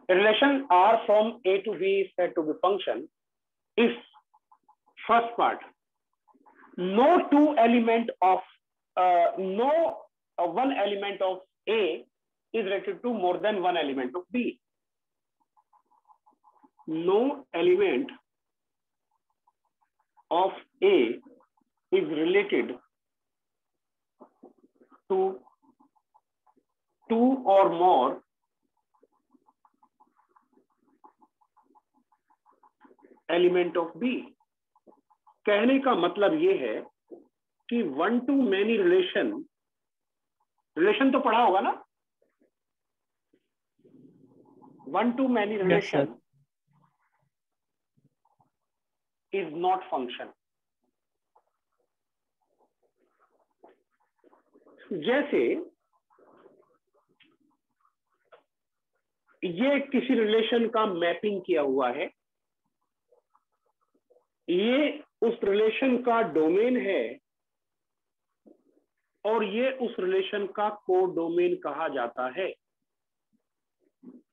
relation R from A to B is said to be function if first part, no two element of one element of A is related to more than one element of B. No element of A is related to two or more element of B. कहने का मतलब ये है कि one two many relation तो पढ़ा होगा ना, one two many relation is not function. जैसे ये किसी रिलेशन का मैपिंग किया हुआ है, ये उस रिलेशन का डोमेन है और ये उस रिलेशन का कोडोमेन कहा जाता है।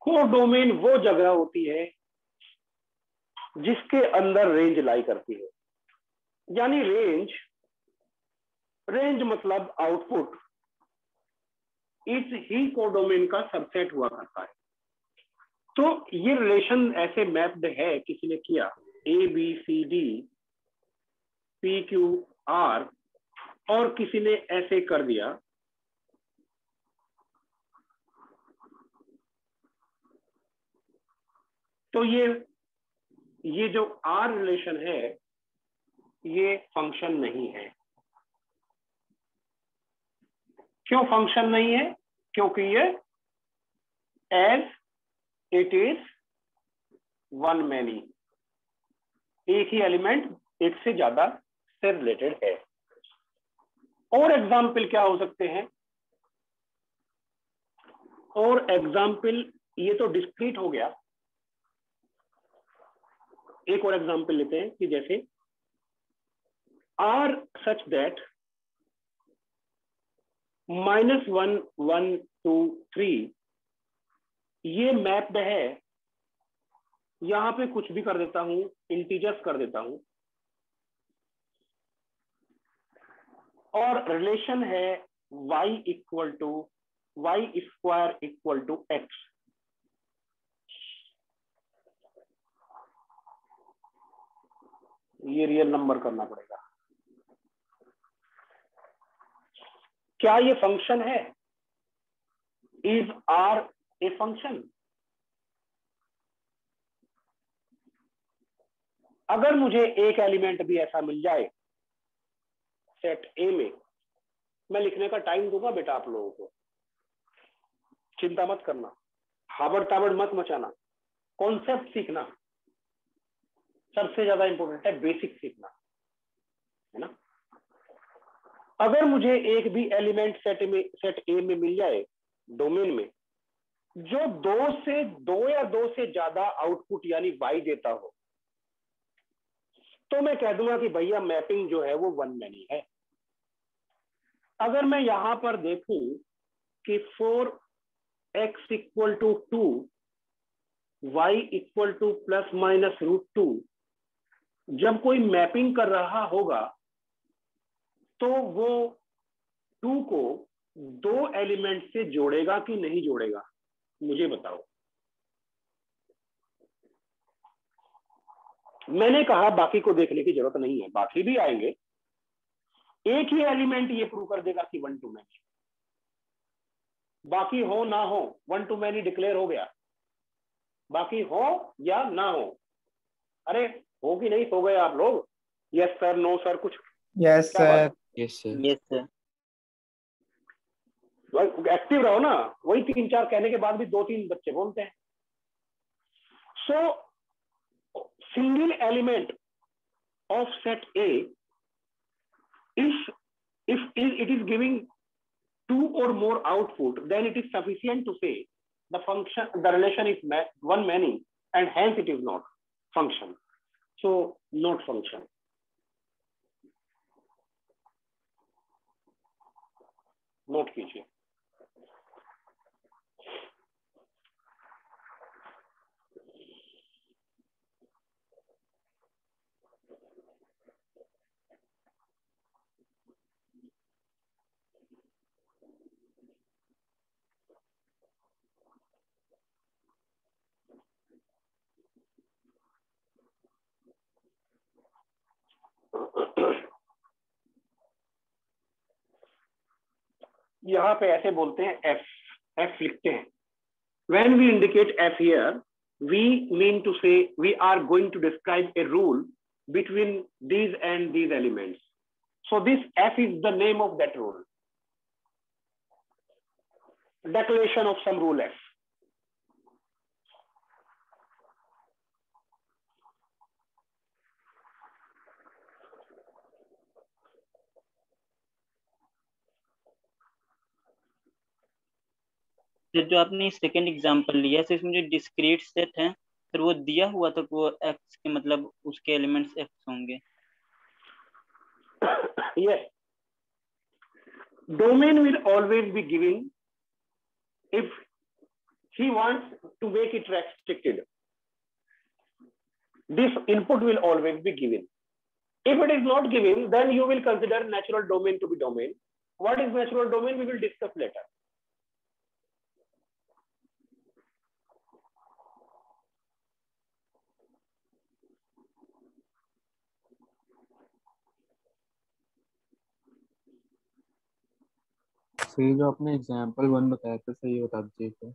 कोडोमेन वो जगह होती है जिसके अंदर रेंज लाई करती है, यानी रेंज मतलब आउटपुट इस ही कोडोमेन का सबसेट हुआ करता है। तो ये रिलेशन ऐसे मैप्ड है, किसी ने किया ABCD PQR और किसी ने ऐसे कर दिया, तो ये जो R रिलेशन है ये फंक्शन नहीं है। क्यों फंक्शन नहीं है? क्योंकि ये as it is one many, एक ही एलिमेंट एक से ज्यादा से रिलेटेड है। और एग्जाम्पल क्या हो सकते हैं? और एग्जाम्पल, ये तो डिस्क्रीट हो गया। एक और एग्जाम्पल लेते हैं कि जैसे आर सच दैट -1 1 2 3 ये मैप्ड है। यहां पे कुछ भी कर देता हूं, इंटीजर्स कर देता हूं, और रिलेशन है y equal to y square equal to x। ये रियल नंबर करना पड़ेगा। क्या ये फंक्शन है? Is R a function? अगर मुझे एक एलिमेंट भी ऐसा मिल जाए सेट ए में, मैं लिखने का टाइम दूंगा बेटा आप लोगों को, चिंता मत करना, हाबड़ ताबड़ मत मचाना, कॉन्सेप्ट सीखना सबसे ज्यादा इंपॉर्टेंट है, बेसिक सीखना है ना। अगर मुझे एक भी एलिमेंट सेट ए में मिल जाए डोमेन में, जो दो या दो से ज्यादा आउटपुट यानी वाई देता हो, तो मैं कह दूंगा कि भैया मैपिंग जो है वो वन मैनी है। अगर मैं यहां पर देखूं कि for x equal to 2 y equal to ±√2, जब कोई मैपिंग कर रहा होगा तो वो 2 को दो एलिमेंट से जोड़ेगा कि नहीं जोड़ेगा? मुझे बताओ। मैंने कहा बाकी को देखने की जरूरत नहीं है, बाकी भी आएंगे। एक ही एलिमेंट ये प्रूव कर देगा कि वन टू मैनी, बाकी हो ना हो वन टू मैनी डिक्लेयर हो गया, बाकी हो या ना हो। अरे हो कि नहीं हो गए आप लोग? यस सर, नो सर, कुछ? Yes sir, yes sir, yes sir. Active रहो ना, वही 3-4 कहने के बाद भी 2-3 बच्चे बोलते हैं। सो single element of set A, if it is giving 2 or more output, then it is sufficient to say the relation is one many, and hence it is not function. So not function. Note कीजिए। यहाँ पे ऐसे बोलते हैं F लिखते हैं. When we indicate F here, we mean to say we are going to describe a rule between these and these elements. So this F is the name of that rule. Declaration of some rule F. जो आपने second example लिया है इसमें जो discrete set है फिर वो दिया हुआ था कि वो एक्स के मतलब उसके एलिमेंट्स एक्स होंगे. Yes. Domain will always be given if he wants to make it restricted. This input will always be given. If it is not given, then you will consider natural domain to be domain. What is natural domain? We will discuss later. सही जो आपने example 1 बताया था सही बता दीजिए.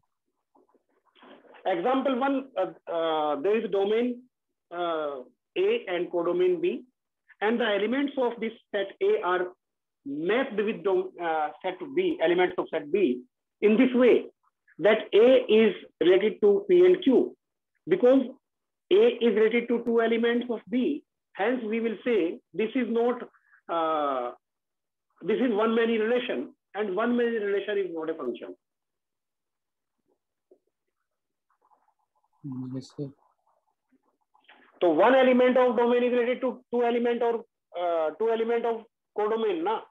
Example 1, there is domain A and codomain B, and the elements of this set A are mapped with set B, elements of set B, in this way that A is related to P and Q. Because A is related to two elements of B, hence we will say this is not, this is one many relation, and one many relation is not a function. Yes, sir. So one element of domain is related to two element or two element of codomain, na?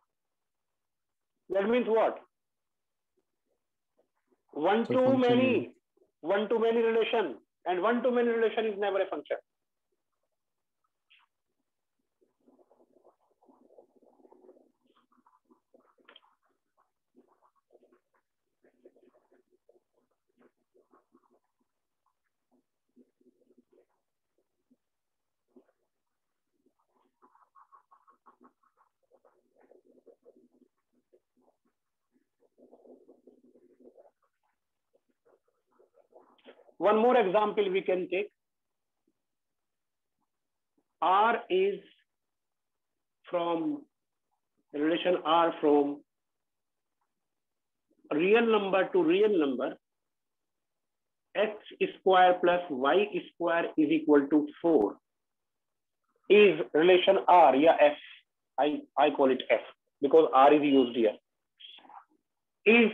That means what? One So to function many relation, and one to many relation is never a function. One more example we can take. R is from relation R from real number to real number. X square plus Y square is equal to 4 is relation R, yeah, F. I call it F because R is used here. Is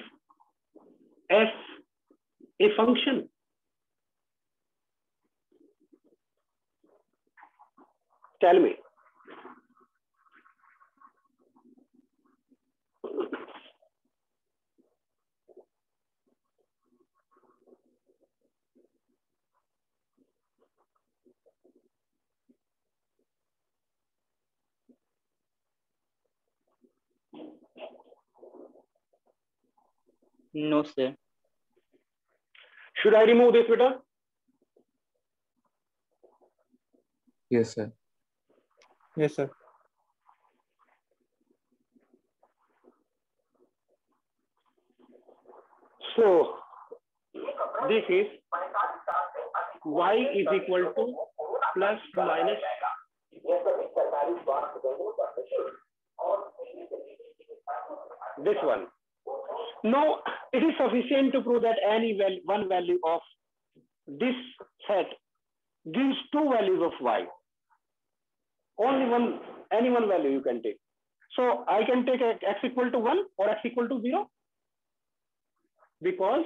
F a function? Tell me. No, sir. Should I remove this, beta? Yes, sir. Yes, sir. So this is Y is equal to plus minus. This one. Now it is sufficient to prove that any one value of this set gives two values of Y. Only one, any one value you can take. So I can take X equal to 1 or X equal to 0. Because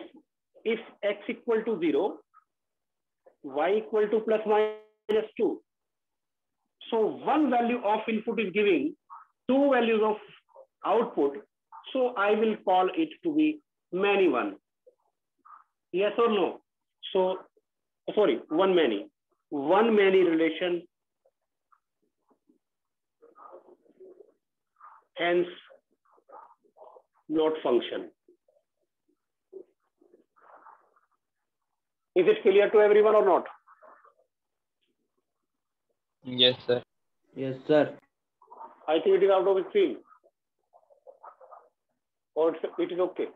if X equal to 0, Y equal to plus minus 2. So one value of input is giving two values of output. So I will call it to be many one. Yes or no? So, sorry, one many. One many relation. Hence, not function. Is it clear to everyone or not? Yes, sir. Yes, sir. I think it is out of stream. Or it is okay.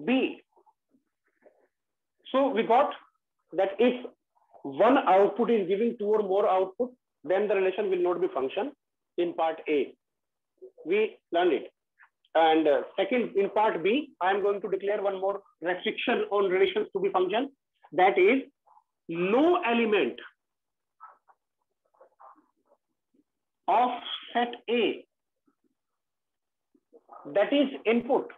B. So we got that if one output is giving two or more output, then the relation will not be function in part A. We learned it. And second, in part B, I am going to declare one more restriction on relations to be function. That is, no element of set A that is input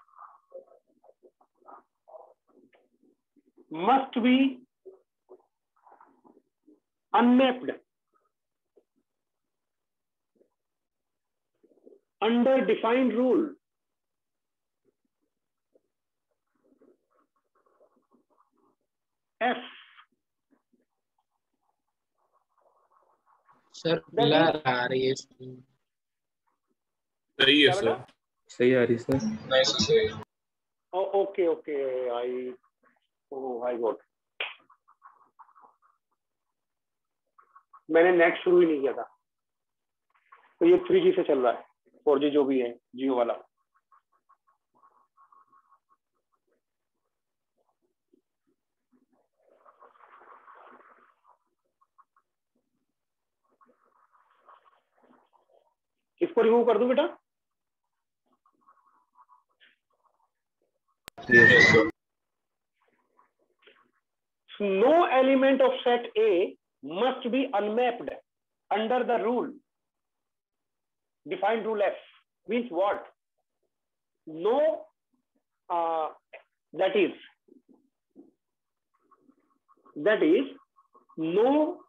must be unmapped under defined rule F. Sir That is, blur आ रही है इसमें। सही है क्या sir. बेटा? सही आ रही सर। नहीं सर सही है। Oh, okay, okay. I got. मैंने नेट शुरू ही नहीं किया था, तो ये 3G से चल रहा है, 4G जो भी है जियो वाला। इसको रिमूव कर दूं बेटा? Yes, sir. No element of set A must be unmapped under the rule, defined rule F. Means what? No, that is no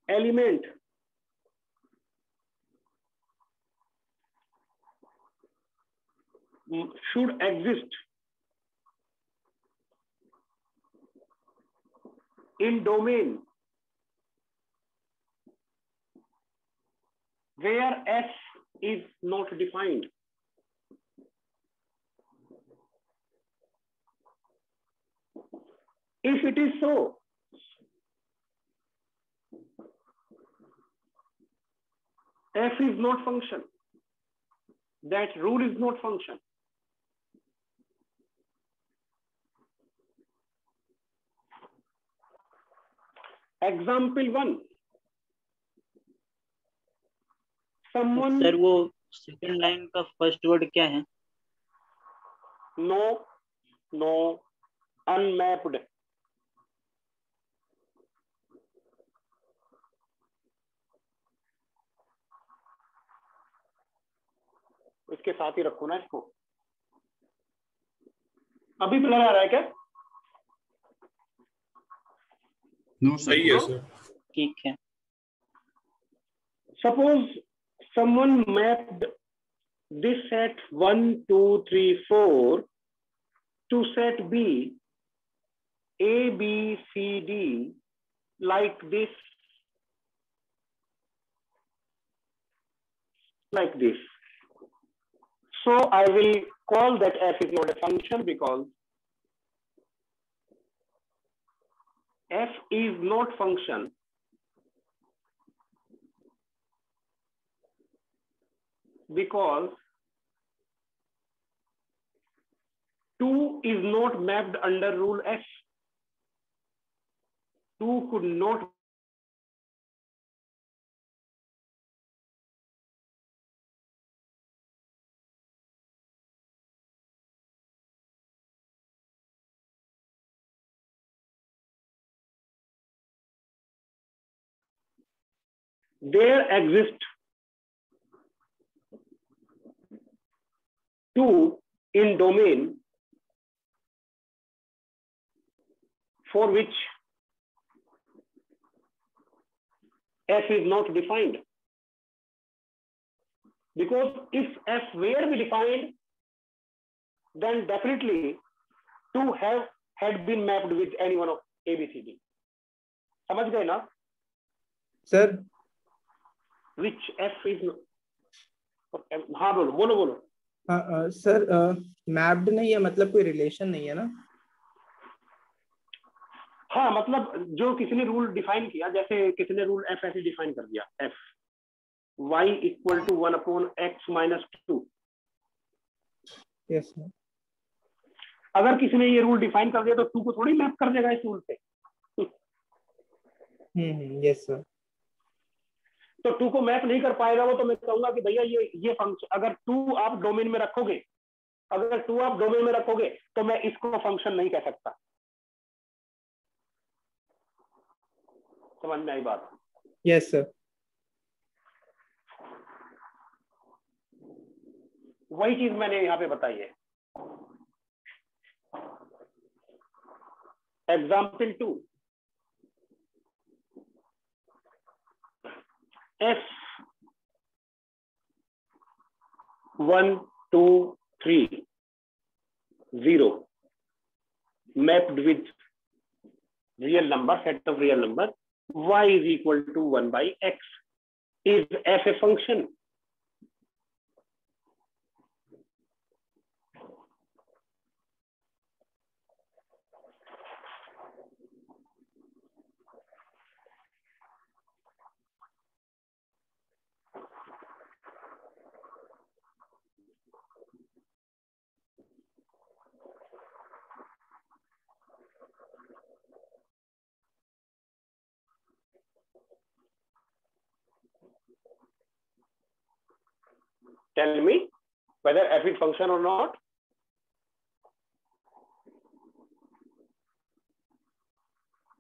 element should exist in domain where S is not defined. If it is so, F is not function. That rule is not function. Example 1. Someone. Sir वो second line का first word क्या है? No, unmapped. इसके साथ ही रखो ना इसको। अभी ब्लर आ रहा है क्या? नो सही है सर। ठीक है। Suppose someone mapped this set 1, 2, 3, 4 to set B, A, B, C, D, like this. Like this. So I will call that F is not a function because F is not function because 2 is not mapped under rule F. 2 could not there exist 2 in domain for which f is not defined, because if f were be defined, then definitely 2 had been mapped with any one of ABCD. समझ गए ना sir? which f is not... हाँ बोलो। हाँ sir, mapped नहीं है मतलब कोई रिलेशन नहीं है ना? हाँ मतलब जो किसी ने रूल डिफाइन किया, जैसे किसी ने रूल f ऐसे डिफाइन कर दिया, f y equal to 1/x minus 2। Yes sir. अगर किसी ने ये रूल डिफाइन कर दिया तो 2 को थोड़ी मैप कर देगा इस रूल पे। Yes sir. तो 2 को मैप नहीं कर पाएगा वो, तो मैं कहूंगा कि भैया ये फंक्शन, अगर 2 आप डोमेन में रखोगे, तो मैं इसको फंक्शन नहीं कह सकता। समझ में आई बात? Yes sir. वही चीज मैंने यहाँ पे बताई है। Example 2, F1 2 3 0 mapped with real number, set of real number, y is equal to 1/x. Is f a function? Tell me whether f is function or not.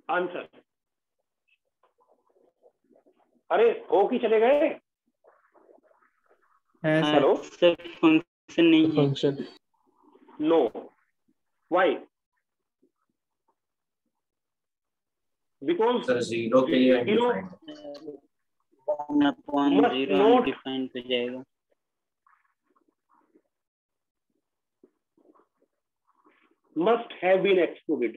Answer. अरे हो कि चले गए? हेलो सर फंक्शन नहीं है। Function no, why? Because sir 0 के लिए undefined 1/0 undefined हो जाएगा। must have been excluded.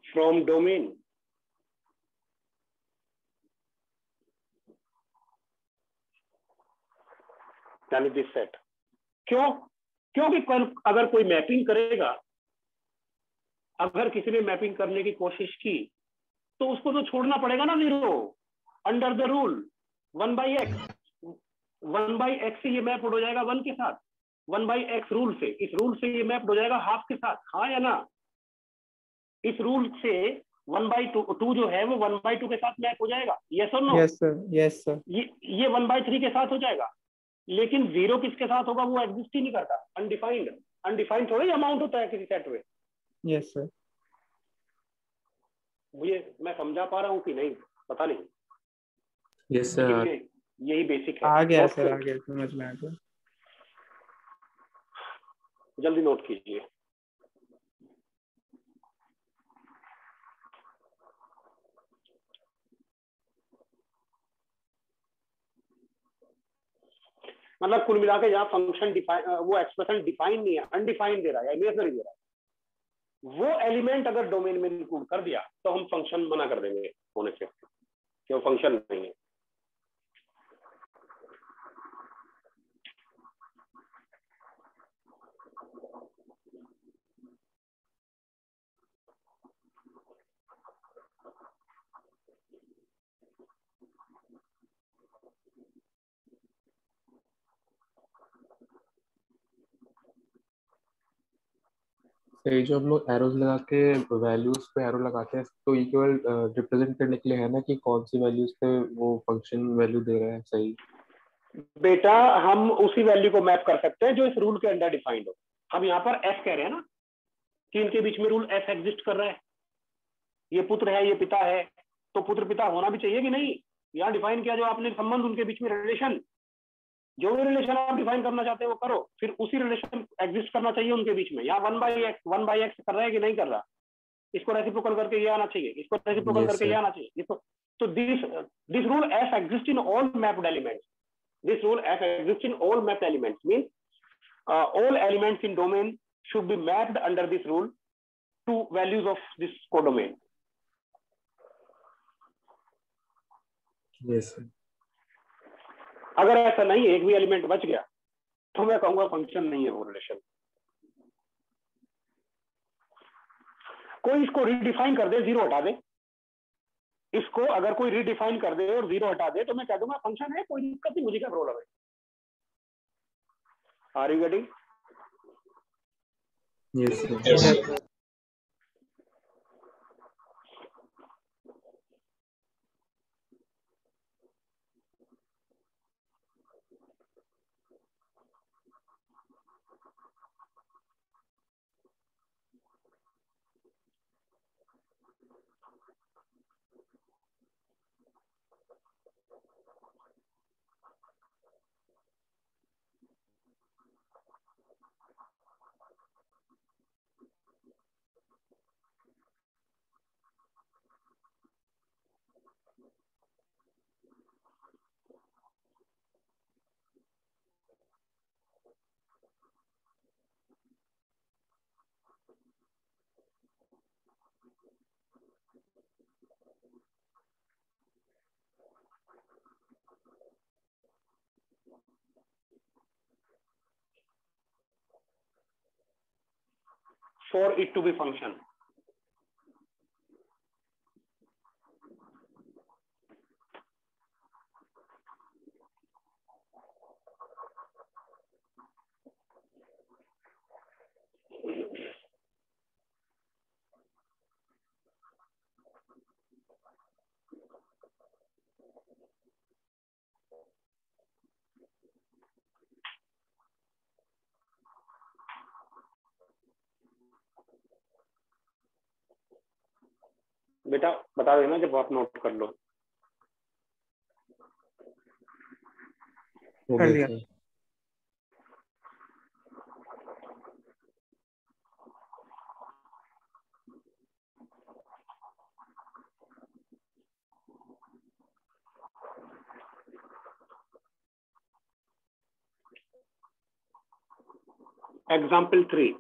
From domain. यानी दिस सेट। क्यों? क्योंकि अगर कोई मैपिंग करेगा, अगर किसी ने मैपिंग करने की कोशिश की तो उसको तो छोड़ना पड़ेगा ना 0 under the rule 1/x। 1/x से ये मैप हो जाएगा 1 के साथ, 1/x रूल से, इस रूल से ये मैप हो जाएगा हाफ के साथ, हाँ या ना? इस रूल से 1/2 जो है वो 1/2 के साथ मैप हो जाएगा, यस और no? Yes sir, yes sir. ये 1/3 के साथ हो जाएगा, लेकिन 0 किसके साथ होगा? वो एग्जिस्ट ही नहीं करता, अनडिफाइंड। अनडिफाइंड थोड़ा ही अमाउंट होता है किसी सेट में। Yes sir. मुझे मैं समझा पा रहा हूँ कि नहीं पता नहीं। Yes sir. यही बेसिक है। आ गया सर, आ गया, समझ में आ गया। जल्दी नोट कीजिए। मतलब कुल मिला के यहाँ फंक्शन डिफाइन, वो एक्सप्रेशन डिफाइन नहीं है, अनडिफाइंड दे रहा है, इमेजनरी दे रहा है। वो एलिमेंट अगर डोमेन में इंक्लूड कर दिया तो हम फंक्शन मना कर देंगे होने से, कि वो फंक्शन नहीं है। ये जो हम लोग एरोज लगा के वैल्यूज पे एरो लगाते हैं तो ये केवल रिप्रेजेंट करने के लिए है ना कि कौन सी वैल्यूज पे वो फंक्शन वैल्यू दे रहा है। सही बेटा, हम उसी वैल्यू को मैप कर सकते हैं जो इस रूल के अंडर डिफाइंड हो। हम यहाँ पर एफ कह रहे हैं ना कि इनके बीच में रूल एफ एग्जिस्ट कर रहा है, ये पुत्र है ये पिता है, तो पुत्र पिता होना भी चाहिए कि नहीं? यहाँ डिफाइन किया जो आपने संबंध, उनके बीच में रिलेशन, जो भी रिलेशन आप डिफाइन करना चाहते हैं वो करो, फिर उसी रिलेशन एग्जिस्ट करना चाहिए उनके बीच में। यहाँ 1/x कर रहा है कि नहीं कर रहा, इसको रेसिप्रोकल करके ये आना चाहिए, इसको रेसिप्रोकल करके ये आना चाहिए, इसको। तो this rule F exist in all mapped elements. This rule F exists in all mapped elements, means all elements in domain should be mapped under this rule to values of this codomain. Yes sir. अगर ऐसा नहीं है, एक भी element बच गया, तो मैं कहूंगा फंक्शन नहीं है वो रिलेशन। कोई इसको रीडिफाइन कर दे, जीरो हटा दे, इसको अगर कोई रीडिफाइन कर दे और जीरो हटा दे, तो मैं कह दूंगा फंक्शन है, कोई दिक्कत नहीं, मुझे क्या प्रॉब्लम है। Are you getting? Yes sir. Yes, sir. For it to be function. बेटा बता देना जब आप नोट कर लो। हो गया sir. Example 3.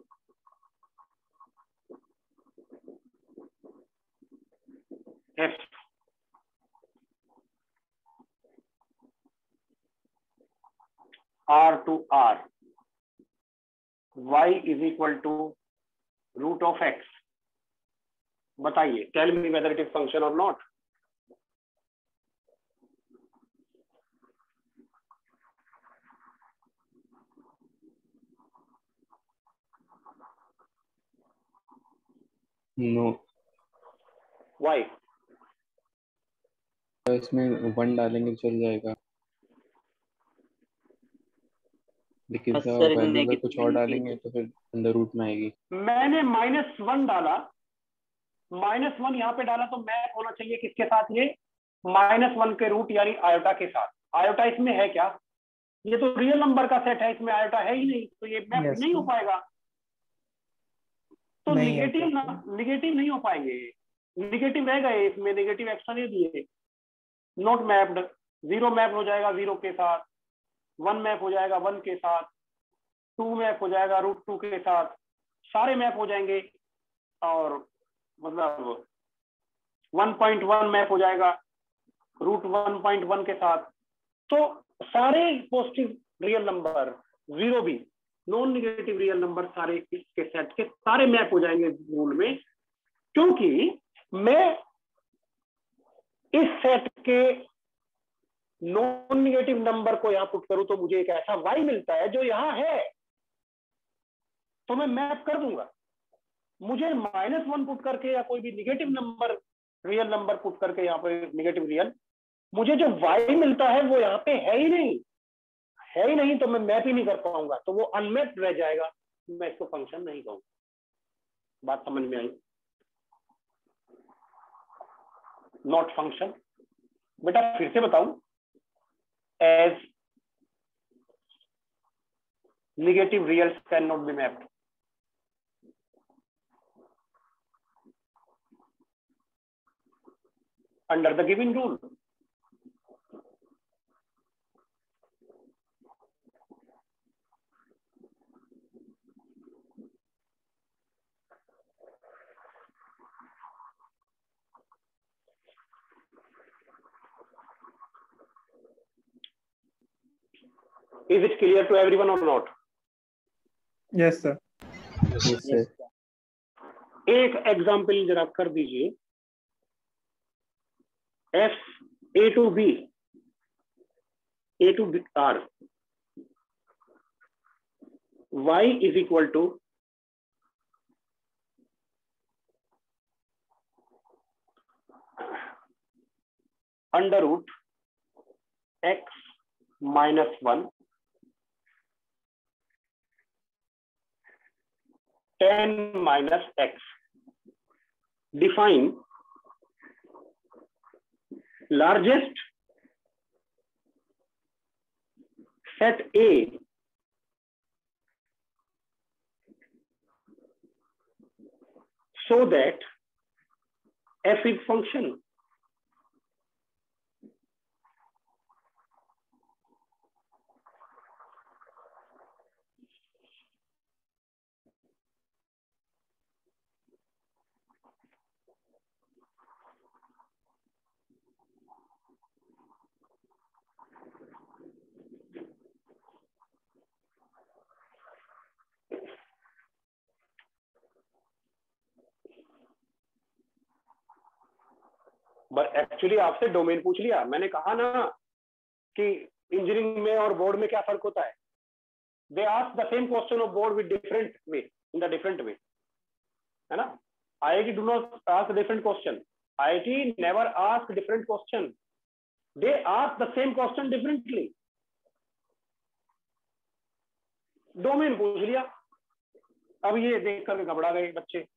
F R to R, y is equal to root of x. बताइए, tell me whether it is function or not. No. Why? इसमें 1 डालेंगे चल जाएगा, लेकिन सर वैल्यू अगर नेगेटिव कुछ और डालेंगे तो फिर अंदर रूट में आएगी। मैंने -1 डाला, -1 यहाँ पे डाला, तो मैप होना चाहिए किसके साथ? ये -1 के रूट यानी आयोटा के साथ। आयोटा इसमें है क्या? ये तो रियल नंबर का सेट है, इसमें आयोटा है ही नहीं, तो ये मैप नहीं हो पाएगा। तो निगेटिव नहीं हो पाएंगे, निगेटिव रह गए इसमें, नेगेटिव एक्शन दे दिए, नॉट मैप्ड। 0 मैप हो जाएगा 0 के साथ, 1 मैप हो जाएगा 1 के साथ, 2 मैप हो जाएगा √2 के साथ, सारे मैप हो जाएंगे। और मतलब 1.1 मैप हो जाएगा √1.1 के साथ। तो सारे पॉजिटिव रियल नंबर, 0 भी नॉन निगेटिव रियल नंबर, सारे इसके सेट के सारे मैप हो जाएंगे रूल में, क्योंकि मैं इस सेट के नॉन निगेटिव नंबर को यहां पुट करूं तो मुझे एक ऐसा y मिलता है जो यहां है, तो मैं मैप कर दूंगा। मुझे -1 पुट करके या कोई भी negative number real number put करके यहाँ पे निगेटिव रियल, मुझे जो y मिलता है वो यहाँ पे है ही नहीं, तो मैं मैप ही नहीं कर पाऊंगा, तो वो अनमैप्ड रह जाएगा, मैं इसको फंक्शन नहीं कहूंगा। बात समझ में आई? Not function. बेटा फिर से बताऊं, as negative reals cannot be mapped. Under the given rule. Is it clear to everyone or not? Yes, sir. Yes, sir. एक एग्जाम्पल जरा कर दीजिए। F A to B, A to B R, Y is equal to under root X minus 1 10 minus X. Define largest set A so that F is function. But actually आपसे domain पूछ लिया। मैंने कहा ना कि इंजीनियरिंग में और board में क्या फर्क होता है। They ask the same question of board with different way, in the different way, है ना। IIT do not ask different question. IIT never ask different question, they ask the same question differently. Domain पूछ लिया, अब ये देख कर घबरा गए बच्चे।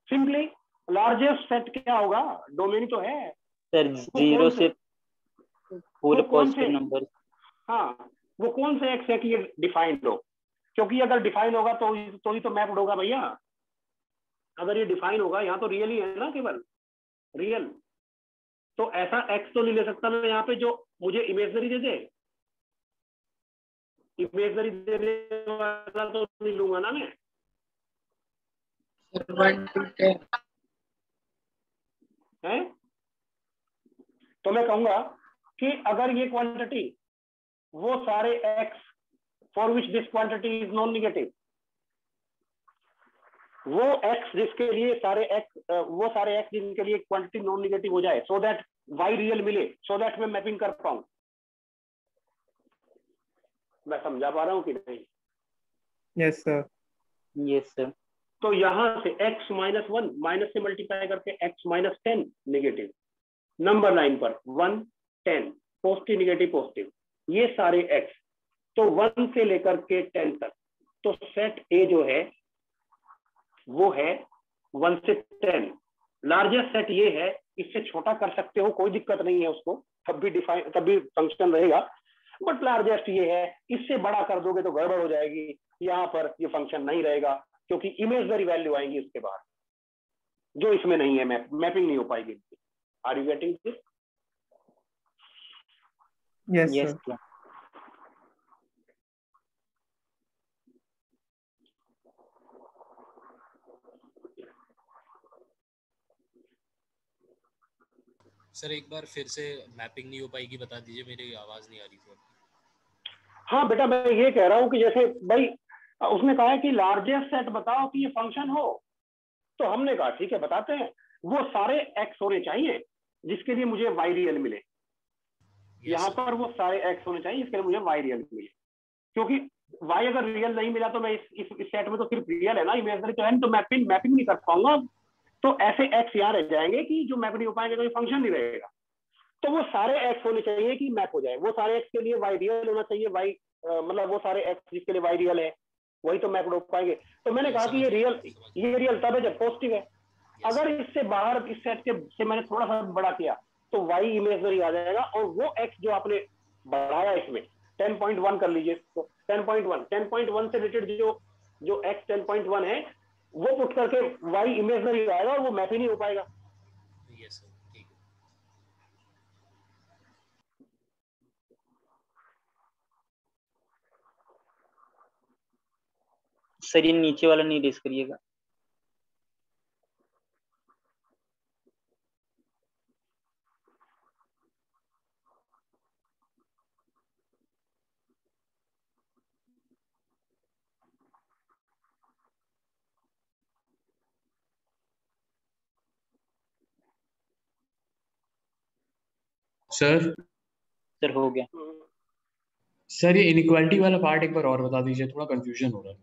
सिंपली लार्जेस्ट सेट क्या होगा, डोमेन तो है सर, 0 से पूरे पॉजिटिव नंबर। हाँ, वो कौन से एक्स है कि ये डिफाइंड हो, क्योंकि अगर डिफाइन होगा तो ही तो मैप्ड होगा भैया। अगर ये डिफाइन होगा, यहाँ तो रियल ही है ना, केवल रियल। तो ऐसा एक्स तो नहीं ले सकता मैं यहाँ पे जो मुझे इमेजनरी दे दे। इमेजनरी देने वाला तो नहीं लूंगा ना मैं। है तो मैं कहूंगा कि अगर ये क्वांटिटी, वो सारे x for which this quantity is non negative, वो x जिसके लिए सारे x, वो सारे x जिनके लिए क्वांटिटी नॉन नेगेटिव हो जाए, सो दैट y रियल मिले, सो दैट मैं मैपिंग कर पाऊं। मैं समझा पा रहा हूं कि नहीं? Yes sir. Yes sir. तो यहां से x माइनस 1 माइनस से मल्टीप्लाई करके x minus 10 negative, number line पर 1 10 पॉजिटिव नेगेटिव पॉजिटिव, ये सारे x। तो 1 से लेकर के 10 तक, तो सेट A जो है वो है 1 से 10। लार्जेस्ट सेट ये है, इससे छोटा कर सकते हो, कोई दिक्कत नहीं है उसको, तब भी फंक्शन रहेगा। बट लार्जेस्ट ये है, इससे बड़ा कर दोगे तो गड़बड़ हो जाएगी, यहाँ पर ये फंक्शन नहीं रहेगा, क्योंकि इमेजनरी वैल्यू आएंगी उसके बाद जो इसमें नहीं है, मैपिंग नहीं हो पाएगी। Are you getting this? Yes sir. Sir एक बार फिर से मैपिंग नहीं हो पाएगी बता दीजिए, मेरी आवाज नहीं आ रही थी। हाँ बेटा, मैं ये कह रहा हूँ कि जैसे भाई उसने कहा है कि लार्जेस्ट सेट बताओ कि ये फंक्शन हो, तो हमने कहा ठीक है बताते हैं। वो सारे x होने चाहिए जिसके लिए मुझे y रियल मिले। यहाँ पर वो सारे x होने चाहिए जिसके लिए मुझे y रियल मिले, क्योंकि y अगर रियल नहीं मिला तो मैं इस सेट में तो सिर्फ रियल है ना, इमेजनरी तो है नहीं, तो मैपिंग नहीं कर पाऊंगा। तो ऐसे x यहाँ रह जाएंगे कि जो मैप नहीं हो पाएंगे, कोई फंक्शन नहीं रहेगा। तो वो सारे x होने चाहिए कि मैप हो जाए। वो सारे x के लिए y रियल होना चाहिए, y मतलब वो सारे x जिसके लिए y रियल है वही तो मैप हो पाएंगे। तो मैंने कहा कि ये रियल तब है जब पॉजिटिव है। अगर इससे बाहर इस सेट के से मैंने थोड़ा सा बड़ा किया तो y इमेजनरी आ जाएगा, और वो x जो आपने बढ़ाया इसमें, 10.1 कर लीजिए इसको, 10.1 से रिलेटेड जो x 10.1 है वो पुट करके y इमेजनरी आएगा और वो मैप ही नहीं हो पाएगा। यस सर, ठीक है। सर ये नीचे वाला नहीं रेस करिएगा। सर सर हो गया। सर ये इनइक्वालिटी वाला पार्ट एक बार और बता दीजिए, थोड़ा कंफ्यूजन हो रहा है।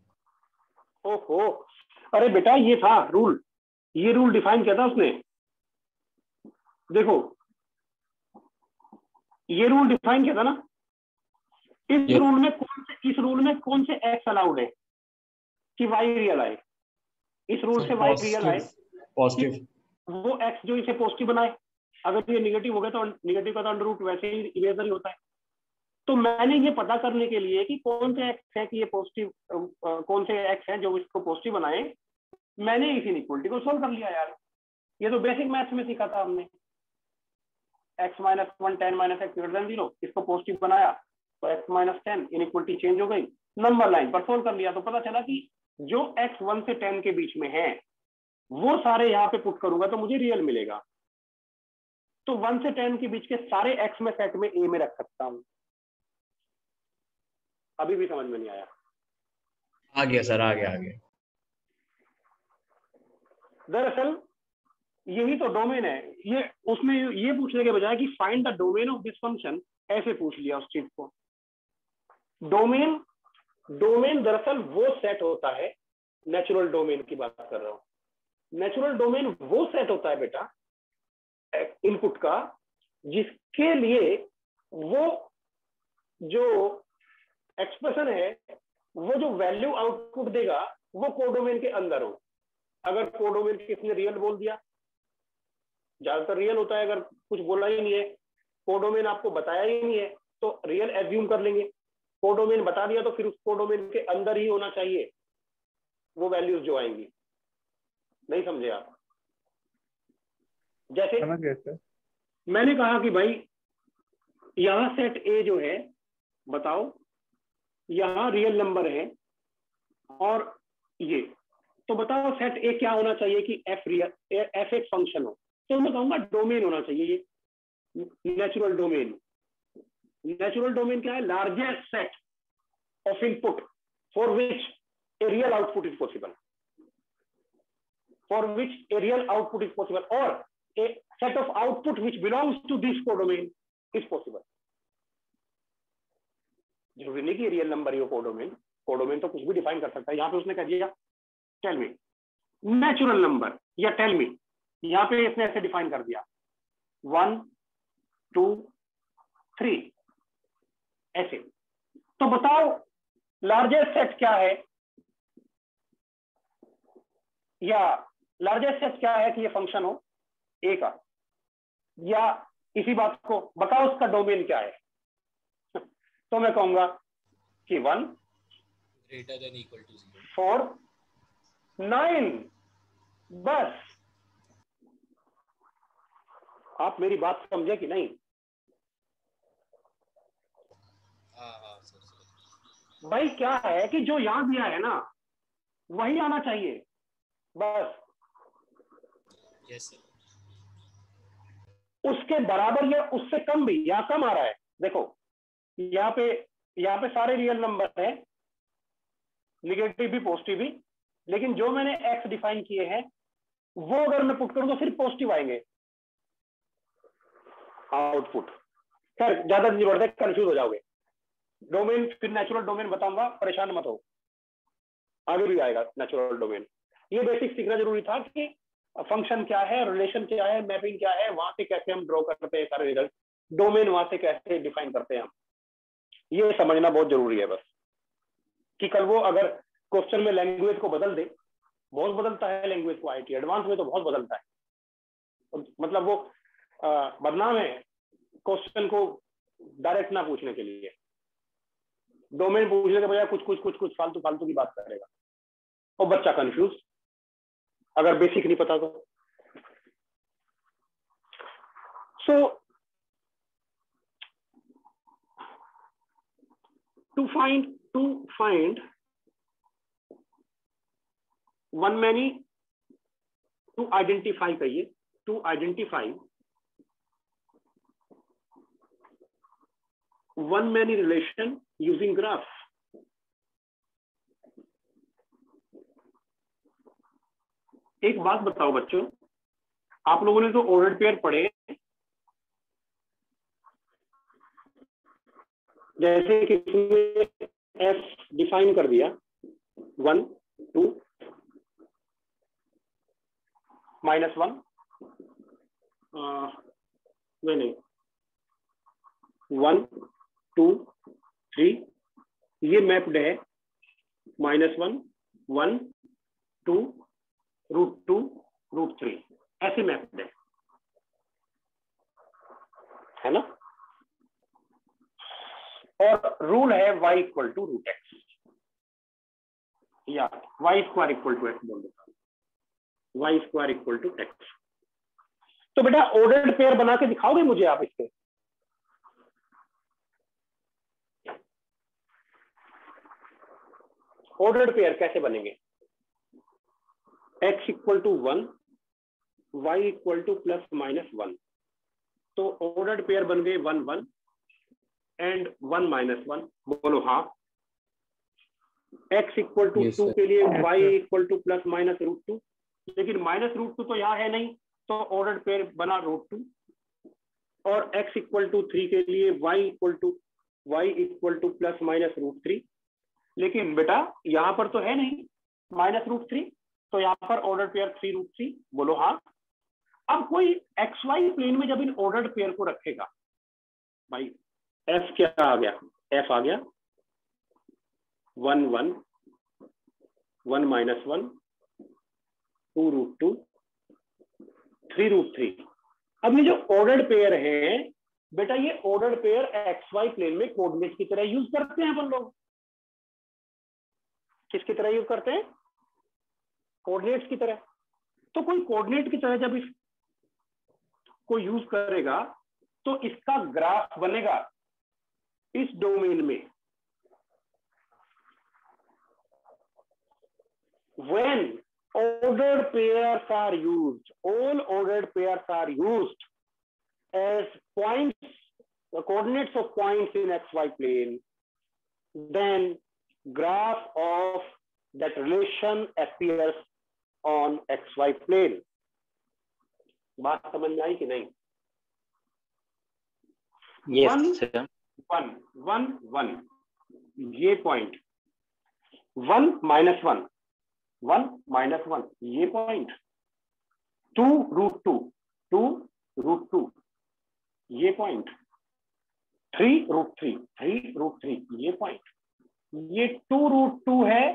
ओहो, अरे बेटा ये था रूल, ये रूल डिफाइन किया था उसने। देखो ये रूल डिफाइन किया था ना, इस रूल में कौन से एक्स अलाउड है कि वाई रियल आए? इस रूल से वाई रियल आए, पॉजिटिव। वो एक्स जो इसे पॉजिटिव बनाए। अगर ये निगेटिव हो गया तो निगेटिव का तो अंडर रूट वैसे ही इमेजनरी होता है। तो मैंने ये पता करने के लिए कि कौन से एक्स है कि ये पॉजिटिव, कौन से एक्स है जो इसको पॉजिटिव बनाए, मैंने इस इनइक्वालिटी को सोल्व कर लिया यार। ये तो बेसिक मैथ्स में सीखा था हमने। x minus 1 10 minus x greater than 0, इसको पॉजिटिव बनाया तो x माइनस 10, इनइक्वालिटी चेंज हो गई, नंबर लाइन पर सोल्व कर लिया तो पता चला कि जो x 1 से 10 के बीच में है वो सारे यहाँ पे पुट करूंगा तो मुझे रियल मिलेगा। तो 1 से 10 के बीच के सारे x में सेट में a में रख सकता हूं। अभी भी समझ में नहीं आया? आ गया सर, आ गया। दरअसल यही तो डोमेन है। ये उसमें ये पूछने के बजाय कि find the domain of this function, ऐसे पूछ लिया उस चीज को। डोमेन दरअसल वो सेट होता है, नेचुरल डोमेन की बात कर रहा हूं। नेचुरल डोमेन वो सेट होता है बेटा इनपुट का जिसके लिए वो जो एक्सप्रेशन है, वो जो वैल्यू आउटपुट देगा वो कोडोमेन के अंदर हो। अगर कोडोमेन किसने रियल बोल दिया, ज्यादातर रियल होता है, अगर कुछ बोला ही नहीं है, कोडोमेन आपको बताया ही नहीं है तो रियल एज्यूम कर लेंगे। कोडोमेन बता दिया तो फिर उस कोडोमेन के अंदर ही होना चाहिए वो वैल्यूज जो आएंगी। नहीं समझे आप? जैसे समझ गए सर। मैंने कहा कि भाई यहां सेट ए जो है, बताओ यहां रियल नंबर है और ये, तो बताओ सेट ए क्या होना चाहिए कि एफ एक फंक्शन हो? तो मैं कहूंगा डोमेन होना चाहिए ये नेचुरल डोमेन। नेचुरल डोमेन क्या है? Largest set of input for which a real output is possible, for which a real output is possible, और a set of output which belongs to this codomain is possible. जरूरी नहीं कि real number ही हो codomain, codomain तो कुछ भी define कर सकता है। यहाँ पे उसने कह दिया टेल मी नेचुरल नंबर या टेल मी, यहाँ पे इसने ऐसे डिफाइन कर दिया 1 2 3 ऐसे। तो बताओ लार्जेस्ट सेट क्या है, या लार्जेस्ट सेट क्या है कि ये फंक्शन हो ए का, या इसी बात को बताओ उसका डोमेन क्या है। तो मैं कहूंगा कि 1 ग्रेटर देन इक्वल टू 0 4 9, बस। आप मेरी बात समझे कि नहीं? हाँ सर। भाई क्या है कि जो यहां दिया है ना वही आना चाहिए बस। Yes sir. उसके बराबर या उससे कम भी, या कम आ रहा है। देखो यहाँ पे सारे रियल नंबर है, निगेटिव भी पॉजिटिव भी, लेकिन जो मैंने एक्स डिफाइन किए हैं वो अगर मैं पुट करूं तो सिर्फ पॉजिटिव आएंगे आउटपुट। खैर ज्यादा जरूरत है, कंफ्यूज हो जाओगे। डोमेन फिर नेचुरल डोमेन बताऊंगा, परेशान मत हो, आगे भी आएगा नेचुरल डोमेन। ये बेसिक सीखना जरूरी था कि फंक्शन क्या है, रिलेशन क्या है, मैपिंग क्या है, वहां से कैसे हम ड्रॉ करते हैं सारे रिजल्ट, डोमेन वहां से कैसे डिफाइन करते हैं हम, ये समझना बहुत जरूरी है बस। कि कल वो अगर क्वेश्चन में लैंग्वेज को बदल दे, बहुत बदलता है लैंग्वेज को, आईटी एडवांस में तो बहुत बदलता है, मतलब वो बदनाम है क्वेश्चन को डायरेक्ट ना पूछने के लिए। डोमेन पूछने के बजाय कुछ कुछ कुछ कुछ फालतू फालतू की बात करेगा और बच्चा कंफ्यूज, अगर बेसिक नहीं पता तो। So to find one many, to identify कहिए, to identify one many relation using graph. एक बात बताओ बच्चों, आप लोगों ने तो ऑर्डर्ड पेयर पढ़े, जैसे कि एफ डिफाइन कर दिया 1 2 -1, नहीं 1 2 3, ये मैप्ड है -1 1 2 √2 √3, ऐसे मैप्ड है ना। और रूल है y = √x या y² = x बोल देता हूं, y² = x। तो बेटा ऑर्डर्ड पेयर बना के दिखाओगे मुझे आप इसके? ऑर्डर्ड पेयर कैसे बनेंगे? x = 1 y = ±1, तो ऑर्डर्ड पेयर बन गए 1 1 एंड 1 -1, बोलो हाँ। x = 2 के लिए y = ±√2, लेकिन -√2 तो यहाँ है नहीं, तो ऑर्डर्ड पेयर बना √2। और x = 3 के लिए y = ±√3, लेकिन बेटा यहाँ पर तो है नहीं -√3, तो यहाँ पर ऑर्डर्ड पेयर 3√3, बोलो हाँ। अब कोई XY प्लेन में जब इन ऑर्डर्ड पेयर को रखेगा, भाई f क्या आ गया? f आ गया 1 1 1 -1 2√2 3√3। अब ये जो ऑर्डर्ड पेयर है बेटा, ये ऑर्डर्ड पेयर XY प्लेन में कोऑर्डिनेट की तरह यूज करते हैं अपन लोग। किसकी तरह यूज करते हैं? कोऑर्डिनेट्स की तरह। तो कोई कोऑर्डिनेट की तरह जब इसको यूज करेगा तो इसका ग्राफ बनेगा इस डोमेन में। When ordered pairs are used, all ordered pairs are used as points, the coordinates of points in XY plane, then graph of that relation appears on XY plane। बात समझ में आई कि नहीं? Yes sir. 1 1 1 ये point, 1 -1 1 -1 ये point, 2√2 2√2 ये point, 3√3 3√3 ये point. ये 2√2 है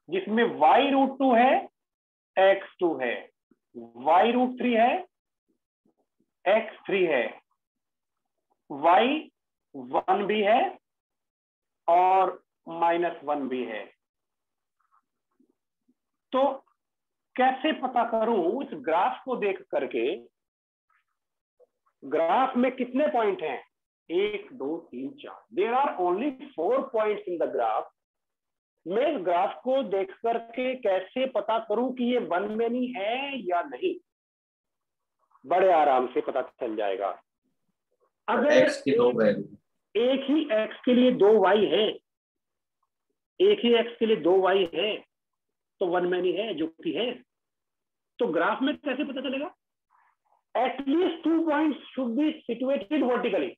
जिसमें y√2 है, x2 है, y√3 है, x3 है, y1 भी है और -1 भी है। तो कैसे पता करूं इस ग्राफ को देख करके? ग्राफ में कितने पॉइंट हैं? 1 2 3 4, there are only 4 points in the graph. मैं इस ग्राफ को देख करके कैसे पता करूं कि ये वन मैनी है या नहीं? बड़े आराम से पता चल जाएगा। अगर x की दो वैल्यू, एक ही x के लिए 2 y है, एक ही x के लिए 2 y है, तो वन मैनी है, जो कि है। तो ग्राफ में कैसे पता चलेगा? At least 2 points should be situated vertically,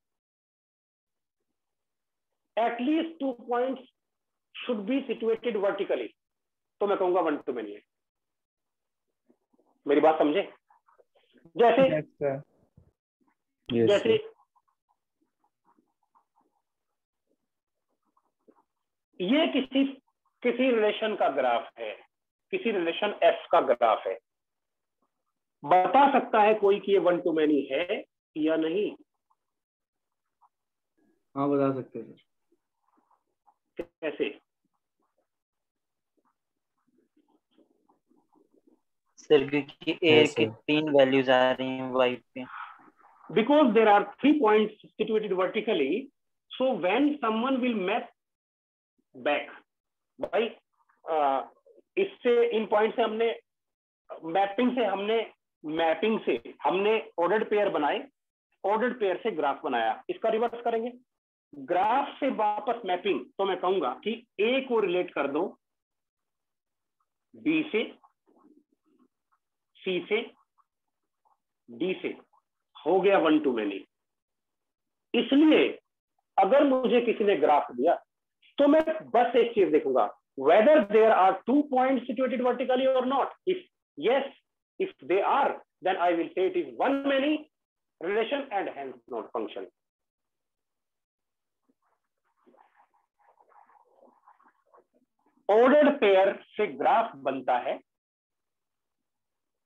at least 2 points should be situated vertically, तो मैं कहूंगा वन टू मैनी है। मेरी बात समझे? जैसे जैसे ये किसी रिलेशन का ग्राफ है, किसी रिलेशन एफ का ग्राफ है। बता सकता है कोई कि ये वन टू मैनी है या नहीं? हाँ बता सकते हैं। कैसे? सर क्योंकि ए की 3 वैल्यूज आ रही हैं वाई पे। Because there are 3 points situated vertically, so when someone will map back, भाई इससे इन पॉइंट से हमने मैपिंग से हमने ऑर्डर्ड पेयर बनाए, ऑर्डर्ड पेयर से ग्राफ बनाया, इसका रिवर्स करेंगे, ग्राफ से वापस मैपिंग, तो मैं कहूंगा कि ए को रिलेट कर दो बी से, सी से, डी से, हो गया 1 to many। इसलिए अगर मुझे किसी ने ग्राफ दिया तो मैं बस एक चीज देखूंगा, whether there are 2 points situated vertically or not. If yes, if they are, then I will say it is 1 many relation and hence not function. Ordered pair से ग्राफ बनता है,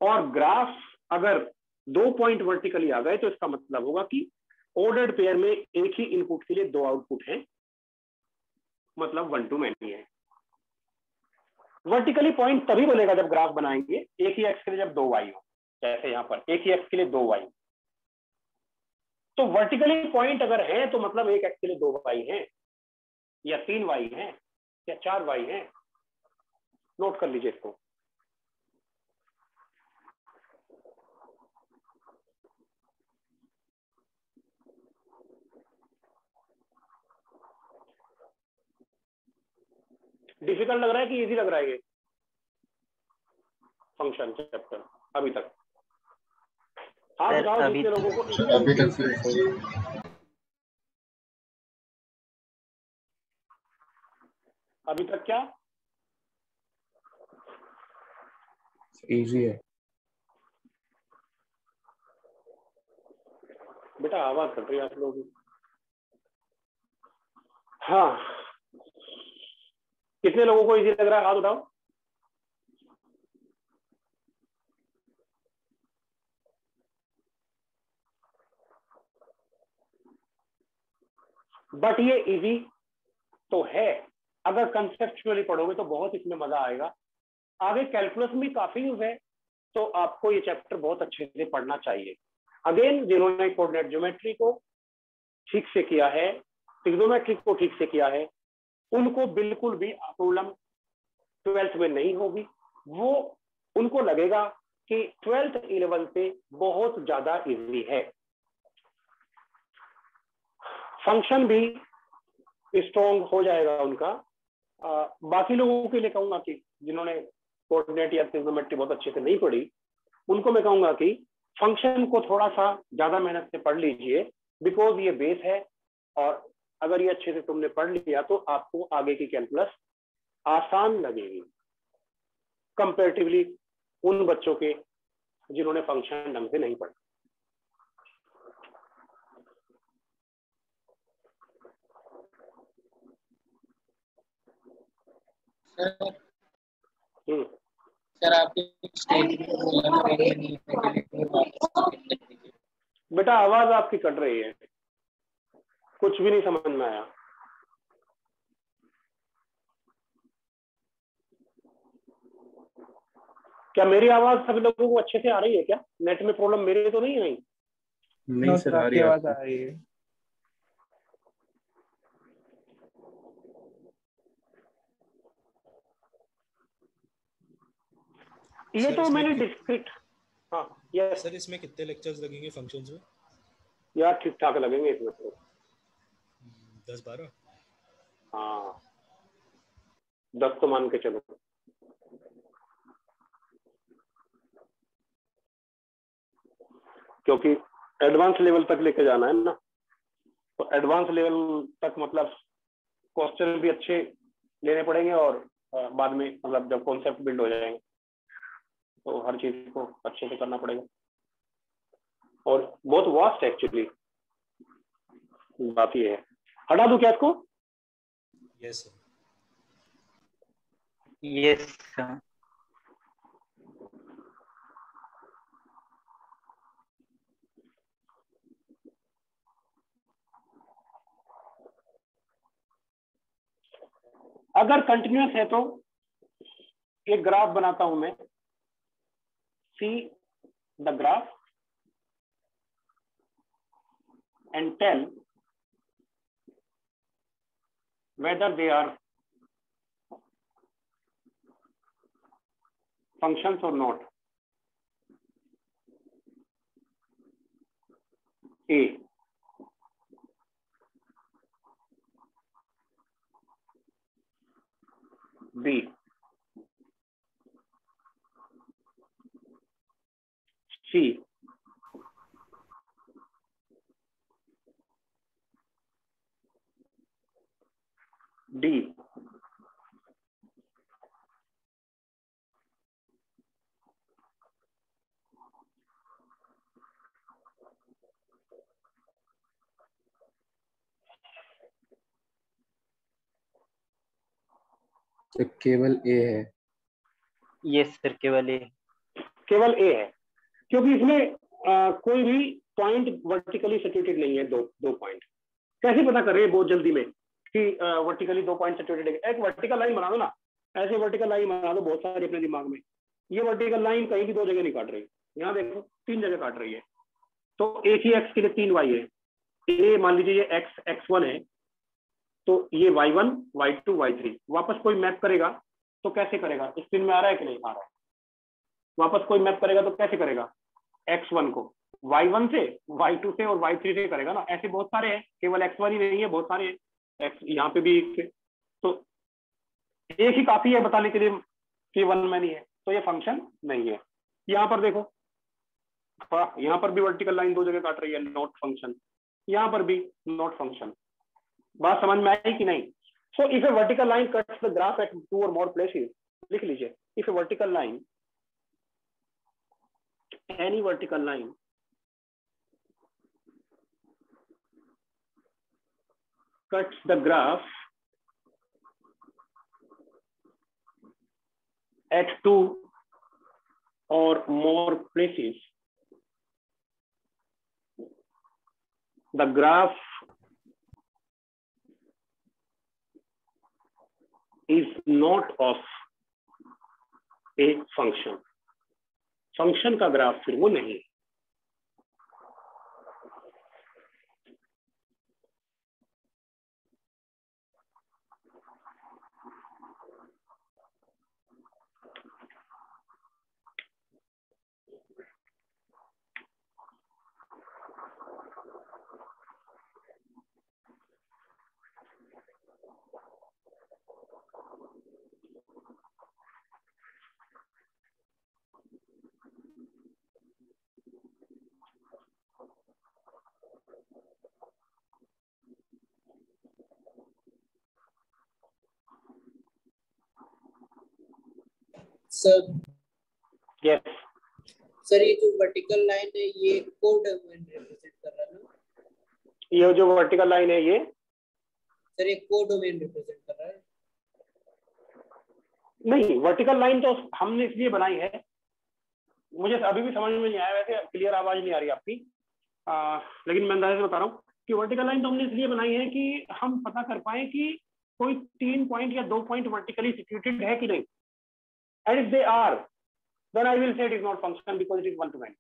और ग्राफ अगर 2 पॉइंट वर्टिकली आ गए तो इसका मतलब होगा कि ऑर्डर्ड पेयर में एक ही इनपुट के लिए 2 आउटपुट हैं, मतलब 1 to many है। वर्टिकली पॉइंट तभी बनेगा जब ग्राफ बनाएंगे एक ही एक्स के लिए जब 2 वाई हो, जैसे यहां पर एक ही एक्स के लिए 2 वाई। तो वर्टिकली पॉइंट अगर है तो मतलब एक एक्स के लिए 2 वाई है, या 3 वाई है, या 4 वाई है। नोट कर लीजिए इसको। डिफिकल्ट लग रहा है कि इजी लग रहा है ये फंक्शन चैप्टर अभी तक? हाँ सर, बताओ अभी जितने लोगों को अभी तक तो अभी तक क्या इजी है। बेटा आवाज कट रही है आप लोगों की। हाँ, कितने लोगों को इजी लग रहा है हाथ उठाओ। बट ये इजी तो है, अगर कंसेप्चुअली पढ़ोगे तो बहुत इसमें मजा आएगा। आगे कैलकुलस में काफी यूज है, तो आपको ये चैप्टर बहुत अच्छे से पढ़ना चाहिए। अगेन जिन्होंने कोऑर्डिनेट ज्योमेट्री को ठीक से किया है, ट्रिग्नोमेट्री को ठीक से किया है, उनको बिल्कुल भी प्रॉब्लम 12th में नहीं होगी। वो उनको लगेगा कि 12th 11 से बहुत ज्यादा इजी है। फंक्शन भी स्ट्रॉन्ग हो जाएगा उनका। बाकी लोगों के लिए कहूंगा कि जिन्होंने कोऑर्डिनेट या ट्रिग्नोमेट्री बहुत अच्छे से नहीं पढ़ी, उनको मैं कहूंगा कि फंक्शन को थोड़ा सा ज्यादा मेहनत से पढ़ लीजिए, बिकॉज ये बेस है, और अगर ये अच्छे से तुमने पढ़ लिया तो आपको आगे की कैलकुलस आसान लगेगी कंपेरेटिवली उन बच्चों के जिन्होंने फंक्शन ढंग से नहीं पढ़ा। सर आपके स्टेटमेंट बोला बेटा आवाज आपकी कट रही है, कुछ भी नहीं समझ में आया। क्या मेरी आवाज सभी लोगों को अच्छे से आ रही है? क्या नेट में प्रॉब्लम मेरे तो नहीं है? नहीं सर, आ रही है आवाज आ रही है। ये सर, तो इसमें मैंने डिस्क्रिप्ट। हाँ यस सर इसमें कितने लेक्चर्स लगेंगे फंक्शंस में? यार, ठीक ठाक लगेंगे इसमें तो। 10-12? हाँ 10 तो मान के चलो। क्योंकि एडवांस लेवल तक लेके जाना है ना, तो एडवांस लेवल तक मतलब क्वेश्चन भी अच्छे लेने पड़ेंगे, और बाद में मतलब जब कॉन्सेप्ट बिल्ड हो जाएंगे तो हर चीज को अच्छे से करना पड़ेगा। और बहुत वास्ट एक्चुअली बात ये है। हटा दूं क्या इसको? Yes sir. Yes sir. अगर कंटिन्यूअस है तो एक ग्राफ बनाता हूं मैं, see the graph and tell whether they are functions or not. A, B, C, D, तो केवल ए है। यस सर, केवल ए। केवल ए है, क्योंकि इसमें कोई भी पॉइंट वर्टिकली सिचुएटेड नहीं है। दो पॉइंट कैसे पता कर रहे हैं बहुत जल्दी में कि वर्टिकली 2 पॉइंट सिचुएटेड है? एक वर्टिकल लाइन बना दो ना, ऐसे वर्टिकल लाइन बना दो बहुत सारे अपने दिमाग में। ये वर्टिकल लाइन कहीं भी 2 जगह नहीं काट रही, यहाँ देखो 3 जगह काट रही है। तो एक ही एक्स के लिए 3 वाई है। ए मान लीजिए ये एक्स x1 है, तो ये y1 y2 y3। वापस कोई मैप करेगा तो कैसे करेगा? स्क्रीन में आ रहा है कि नहीं आ रहा है? वापस कोई मैप करेगा तो कैसे करेगा? x1 को y1 से, y2 से और y3 से करेगा ना। ऐसे बहुत सारे हैं, केवल x1 ही नहीं है, बहुत सारे हैं। x यहाँ पे भी एक है, तो एक ही काफी है बताने के लिए कि वन मैनी है, तो ये फंक्शन नहीं है। यहाँ पर देखो, यहाँ पर भी वर्टिकल लाइन 2 जगह काट रही है, नॉट फंक्शन। यहाँ पर भी नॉट फंक्शन। बात समझ में आई कि नहीं? So if A vertical line cuts the graph at 2 और मोर प्लेसेस, लिख लीजिए, if A vertical line, any vertical line cuts the graph at 2 or more places, the graph is not of a function. Function का graph फिर वो नहीं है। Sir yes sir, ये जो वर्टिकल लाइन है ये कोडोमेन रिप्रेजेंट कर रहा है ना? ये जो वर्टिकल लाइन है ये सर ये कोडोमेन रिप्रेजेंट कर रहा है? नहीं, वर्टिकल लाइन तो हमने इसलिए बनाई है, मुझे अभी भी समझ में नहीं आया, वैसे क्लियर आवाज नहीं आ रही आपकी, लेकिन मैं अंदाजे से बता रहा हूँ कि वर्टिकल लाइन तो हमने इसलिए बनाई है कि हम पता कर पाए कि कोई 3 पॉइंट या 2 पॉइंट वर्टिकली सिचुएटेड है कि नहीं। And if they are, then I will say it is not function because it is 1 to 9।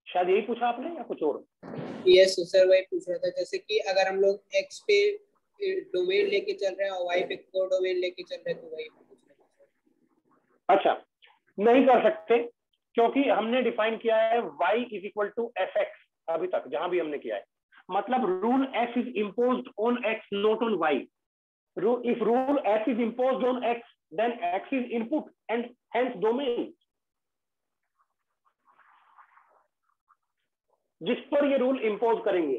शायद यही पूछा आपने या कुछ और? यस सर, वही पूछ रहा था। जैसे कि अगर हम लोग x पे डोमेन लेके चल रहे हैं और y पे कोडोमेन लेके चल रहे हैं, तो वही पूछ रहे हैं। अच्छा, नहीं कर सकते क्योंकि हमने डिफाइन किया है y is equal to fx। अभी तक जहां भी हमने किया है, मतलब rule f is imposed on x not on y। If rule f is imposed on x then x is input and hence domain. जिस पर ये रूल इम्पोज करेंगे,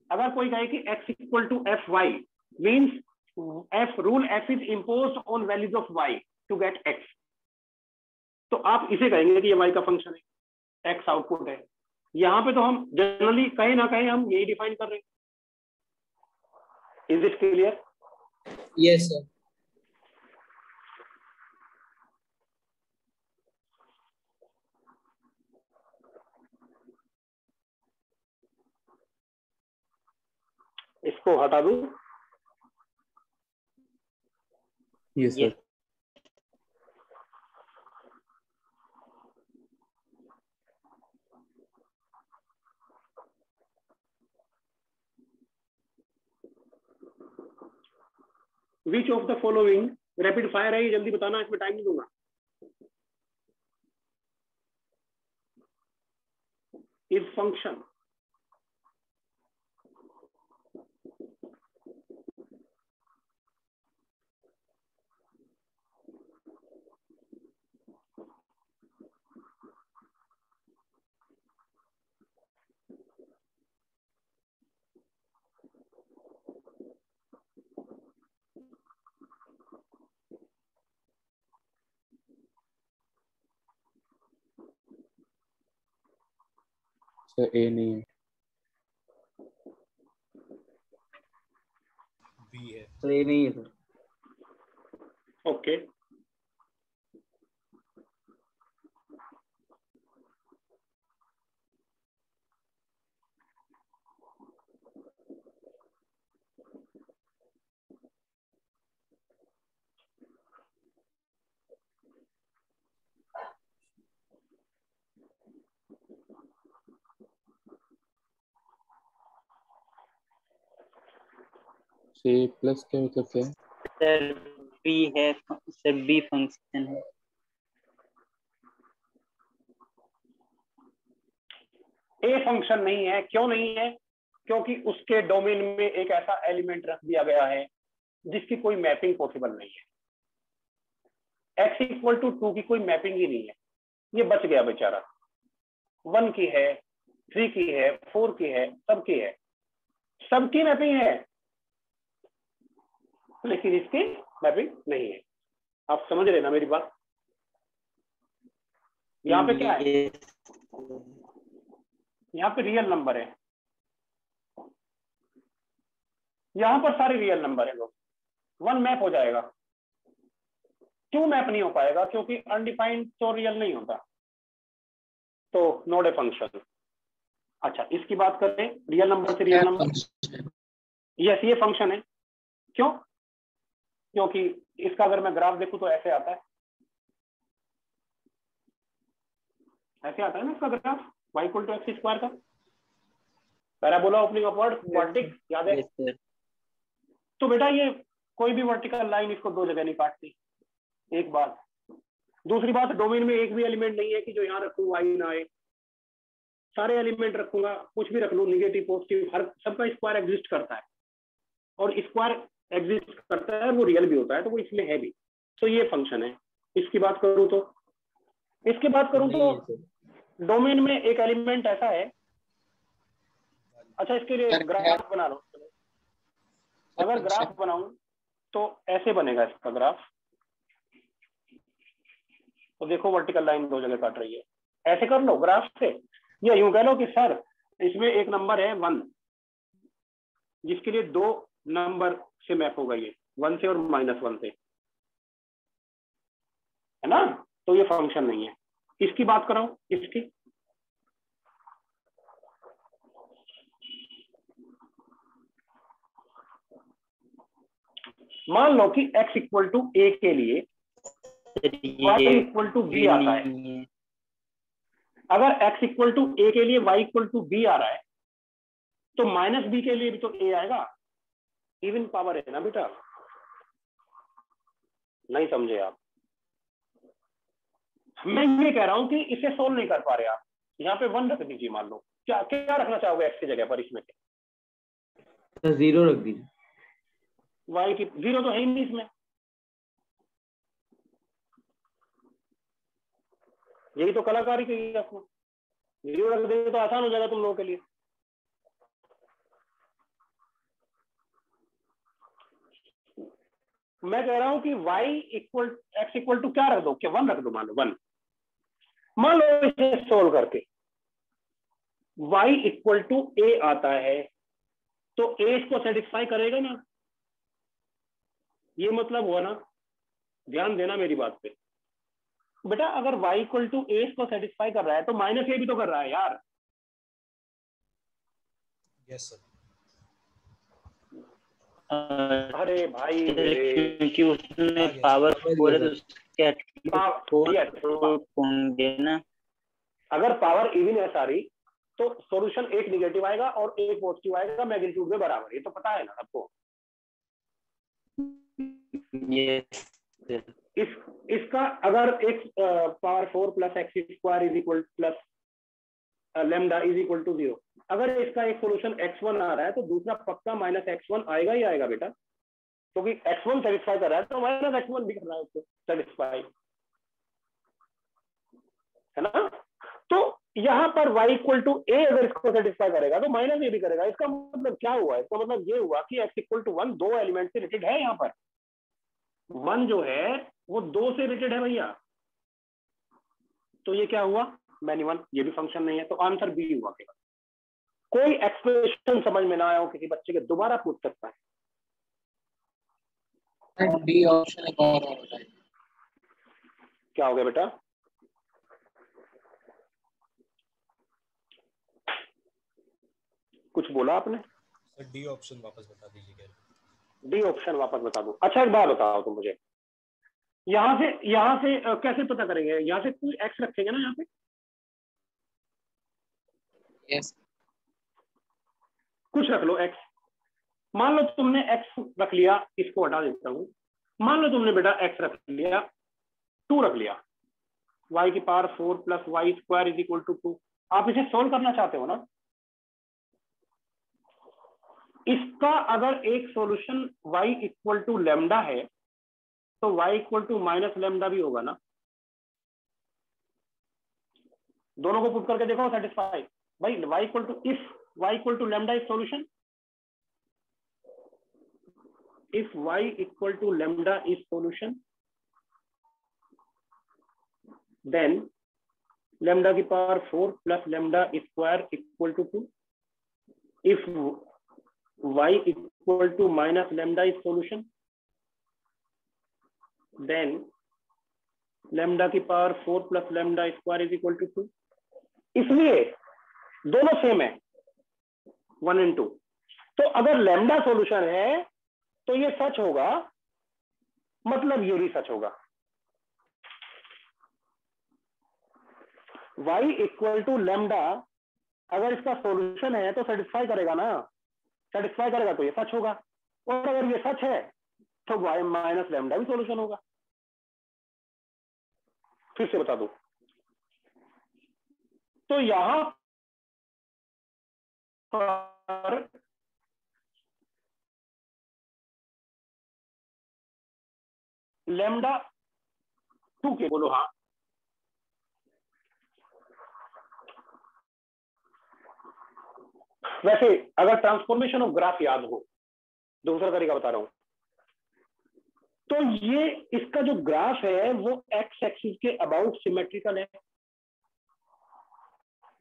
अगर कोई कहे कि x equal to F Y means f rule f is imposed on values of y to get x, तो आप इसे कहेंगे कि ये y का फंक्शन है, x आउटपुट है। यहां पे तो हम जनरली कहीं ना कहीं हम यही डिफाइन कर रहे हैं। Is it clear? Yes sir. इसको हटा दूं यस ये sir. Which of the following, rapid fire है ये, जल्दी बताना, इसमें टाइम नहीं दूंगा। इफ फंक्शन सर ए नहीं है। बी है। तो ये नहीं है सर। ओके, ए प्लस का मतलब क्या है? सर बी है, सर बी फंक्शन है। ए फंक्शन नहीं है। क्यों नहीं है? क्योंकि उसके डोमेन में एक ऐसा एलिमेंट रख दिया गया है जिसकी कोई मैपिंग पॉसिबल नहीं है। x इक्वल टू 2 की कोई मैपिंग ही नहीं है, ये बच गया बेचारा। 1 की है, 3 की है, 4 की है, सबकी है, सबकी मैपिंग है, लेकिन इसकी मैपिंग नहीं है। आप समझ रहे ना मेरी बात? यहाँ पे क्या है? यहाँ पे रियल नंबर है, यहाँ पर सारे रियल नंबर है लोग। 1 मैप हो जाएगा, 2 मैप नहीं हो पाएगा क्योंकि अनडिफाइंड तो रियल नहीं होता, तो नॉट ए फंक्शन। अच्छा, इसकी बात करें, रियल नंबर से रियल नंबर, यस ये फंक्शन है। क्यों? क्योंकि इसका अगर मैं ग्राफ देखूं तो ऐसे आता है, ऐसे आता है ना इसका graph, y equal to X square का पैराबोला ओपनिंग अपवर्ड क्वाड्रेटिक, याद है? Yes sir. तो बेटा ये कोई भी वर्टिकल लाइन इसको 2 जगह नहीं काटती, एक बात। दूसरी बात, डोमेन में एक भी एलिमेंट नहीं है कि जो यहाँ रखूं y ना आए, सारे एलिमेंट रखूंगा, कुछ भी रख लूं, निगेटिव पॉजिटिव, हर सबका स्क्वायर एग्जिस्ट करता है, और स्क्वायर एग्जिस्ट करता है, वो रियल भी होता है, तो वो इसमें है भी। तो ये फंक्शन है। इसकी बात करूं तो, इसकी बात करूं तो डोमेन में एक एलिमेंट ऐसा है। अच्छा, इसके लिए ग्राफ बना लो। अगर ग्राफ बनाऊं तो ऐसे बनेगा इसका ग्राफ, तो देखो वर्टिकल लाइन 2 जगह काट रही है, ऐसे कर लो ग्राफ से, या यूं कह लो कि सर इसमें एक नंबर है 1, जिसके लिए 2 नंबर से मैप होगा, ये 1 से और -1 से, है ना? तो ये फंक्शन नहीं है। इसकी बात कराओ, इसकी, मान लो कि x इक्वल टू a के लिए y इक्वल टू b आता है। अगर x इक्वल टू a के लिए y इक्वल टू b आ रहा है, तो -b के लिए भी तो a आएगा। इवन पावर है ना बेटा, नहीं समझे आप? मैं ये कह रहा हूं कि इसे सोल्व नहीं कर पा रहे आप, यहाँ पे 1 रख दीजिए। मान लो क्या क्या रखना चाहोगे x की जगह पर? इसमें तो 0 रख दीजिए। y की 0 तो है ही नहीं इसमें, यही तो कलाकारी की है आपने। 0 रख देंगे तो आसान हो जाएगा तुम लोगों के लिए। मैं कह रहा हूं कि x इक्वल टू क्या रख दो? क्या 1 रख दो? मान लो 1। मान लो इसे सोल्व करके y इक्वल टू a आता है, तो a इसको सेटिस्फाई करेगा ना? ये मतलब हुआ ना? ध्यान देना मेरी बात पे बेटा। अगर y इक्वल टू a इसको सेटिस्फाई कर रहा है, तो -a भी तो कर रहा है यार। Yes sir. अरे भाई मेरे, क्योंकि उसमें आ गया, पावर समझ 4 है गया तो उसके yes, 4 होंगे ना। अगर पावर इवन है सारी तो सॉल्यूशन एक निगेटिव आएगा और एक पॉजिटिव आएगा, मैग्नीट्यूड में बराबर, ये तो पता है ना सबको। ये इसका अगर x power 4 plus X square is equal plus lambda is equal to 0, अगर इसका एक सोल्यूशन x1 आ रहा है तो दूसरा पक्का माइनस x1 आएगा ही आएगा बेटा, क्योंकि x1 सेटिस्फाई कर रहा है तो माइनस x1 भी कर रहा है उसको सेटिस्फाई, है ना। तो यहाँ पर y इक्वल टू ए अगर इसको सेटिस्फाई करेगा तो माइनस ए भी करेगा। इसका मतलब क्या हुआ? इसका मतलब ये हुआ कि x इक्वल टू 1 दो एलिमेंट से रिलेटेड है। यहाँ पर 1 जो है वो 2 से रिलेटेड है भैया, तो ये क्या हुआ? मैनी 1, ये भी फंक्शन नहीं है, तो आंसर बी हुआ केवल। कोई एक्सप्रेशन समझ में ना आया हो किसी बच्चे के, दोबारा पूछ सकता है। डी ऑप्शन एक और हो जाएगा। क्या हो गया बेटा? कुछ बोला आपने? सर डी ऑप्शन वापस बता दीजिए क्या। डी ऑप्शन वापस बता दूं? अच्छा एक बात बताओ तुम मुझे, यहाँ से कैसे पता करेंगे? यहाँ से कोई एक्स रखेंगे ना यहाँ पे? यस कुछ रख लो एक्स। मान लो तुमने एक्स रख लिया, इसको हटा देता हूँ। मान लो तुमने बेटा एक्स रख लिया, 2 रख लिया, y की power 4 plus Y square is equal to 2। आप इसे सोल्व करना चाहते हो ना? इसका अगर एक solution y equal to lambda है तो y equal to minus lambda भी होगा ना? दोनों को पुट करके देखो सेटिस्फाई भाई। y equal to, if y equal to lambda is solution, if y equal to lambda is solution, then lambda की power 4 plus lambda square equal to 2. If y equal to minus lambda is solution, then lambda की power 4 plus lambda square is equal to 2. इसलिए दोनों same है 1 and 2। तो अगर lambda solution है तो ये सच होगा, मतलब ये भी सच होगा। y इक्वल टू लेमडा अगर इसका सॉल्यूशन है तो सेटिस्फाई करेगा ना? सेटिस्फाई करेगा तो ये सच होगा, और अगर ये सच है तो y माइनस लेमडा भी सॉल्यूशन होगा। फिर से बता दो, तो यहां पर लेमडा 2 के, बोलो हाँ। वैसे अगर ट्रांसफॉर्मेशन ऑफ ग्राफ याद हो, दूसरा तरीका बता रहा हूं, तो ये इसका जो ग्राफ है वो एक्स एक्सिस के अबाउट सिमेट्रिकल है,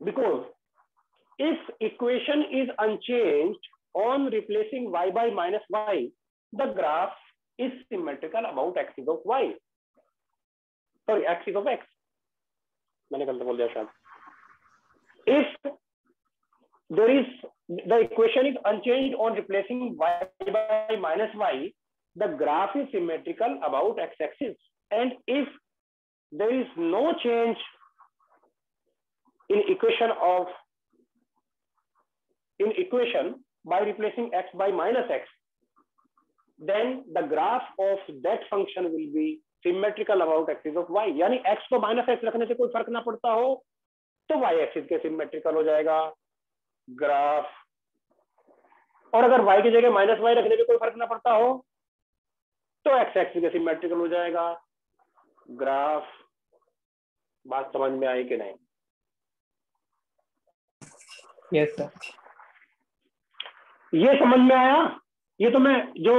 because if equation is unchanged on replacing y by minus y, the graph is symmetrical about axis of y, sorry axis of x, मैंने गलत बोल दिया शायद। if there is the equation is unchanged on replacing y by minus y, the graph is symmetrical about x axis, and if there is no change in equation by replacing x by minus x, then the graph of that function will be symmetrical about axis of y। यानी x को minus x रखने से कोई फर्क ना पड़ता हो तो y एक्सिस के सिमेट्रिकल हो जाएगा ग्राफ, और अगर y की जगह माइनस y रखने में कोई फर्क ना पड़ता हो तो x एक्सिस के सिमेट्रिकल हो जाएगा ग्राफ। बात समझ में आई कि नहीं? Yes sir. ये समझ में आया? ये तो मैं जो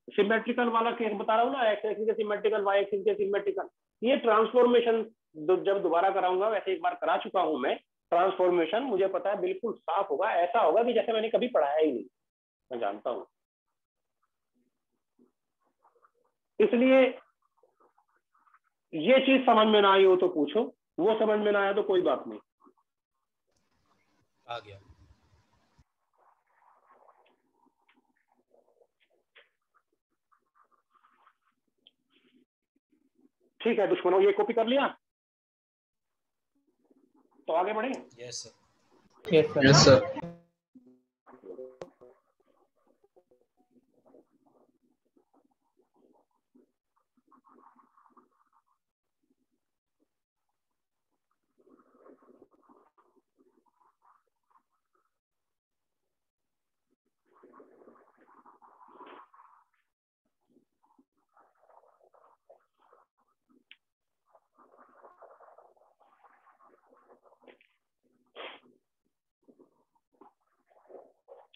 सिमेट्रिकल वाला केस बता रहा हूँ ना, एक्स एक्सिस के सिमेट्रिकल, वाई एक्सिस के सिमेट्रिकल, ये ट्रांसफॉर्मेशन जब दोबारा कराऊंगा, वैसे एक बार करा चुका हूं मैं ट्रांसफॉर्मेशन, मुझे पता है बिल्कुल साफ होगा, ऐसा होगा कि जैसे मैंने कभी पढ़ाया ही नहीं, मैं जानता हूं। इसलिए ये चीज समझ में ना आई हो तो पूछो, वो समझ में ना आया तो कोई बात नहीं। आ गया। ठीक है दुश्मनों, ये कॉपी कर लिया तो आगे बढ़े। Yes sir. Yes sir.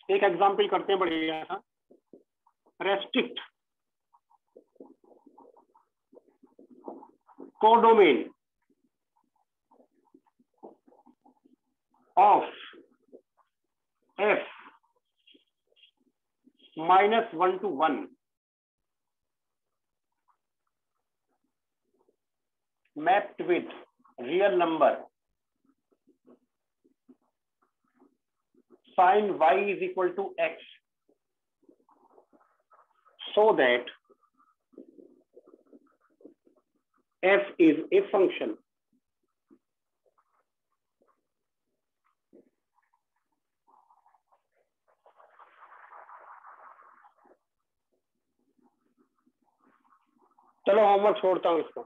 एक एग्जाम्पल करते हैं बढ़िया सा। Restrict codomain of f -1 to 1 mapped with real number sin y is equal to x so that f is a function चलो होमवर्क छोड़ता हूं इसको,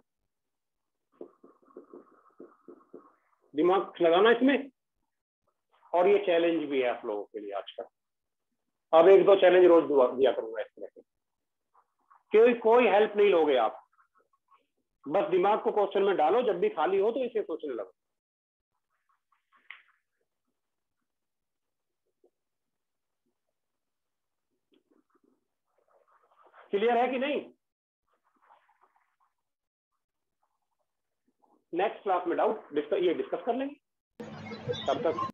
दिमाग लगाना इसमें। और ये चैलेंज भी है आप लोगों के लिए आज का। अब 1-2 चैलेंज रोज दिया करूंगा इस तरह के। कोई हेल्प नहीं लोगे आप, बस दिमाग को क्वेश्चन में डालो, जब भी खाली हो तो इसे सोचने लगो। क्लियर है कि नहीं? नेक्स्ट क्लास में डाउट डिस्कस कर लेंगे। तब तक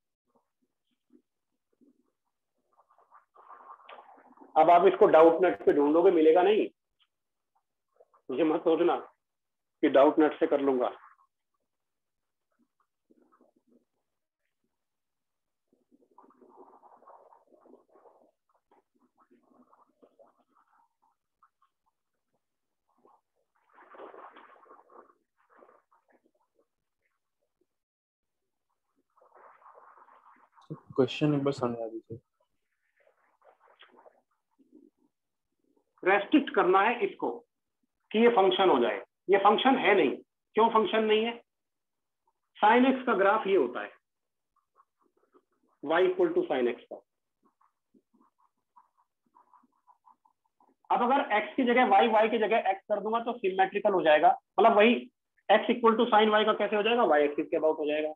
अब आप इसको डाउट नेट पे ढूंढोगे, मिलेगा नहीं। मुझे मत सोचना कि डाउट नेट से कर लूंगा। क्वेश्चन एक बार समझा दीजिए। रेस्ट्रिक्ट करना है इसको कि ये फंक्शन हो जाए। ये फंक्शन है नहीं। क्यों फंक्शन नहीं है? साइन एक्स का ग्राफ ये होता है y equal to sine X का। अब अगर x की जगह y की जगह x कर दूंगा तो सिमेट्रिकल हो जाएगा। मतलब वही x equal to sine y का कैसे हो जाएगा? y एक्सिस के अबाउट हो जाएगा।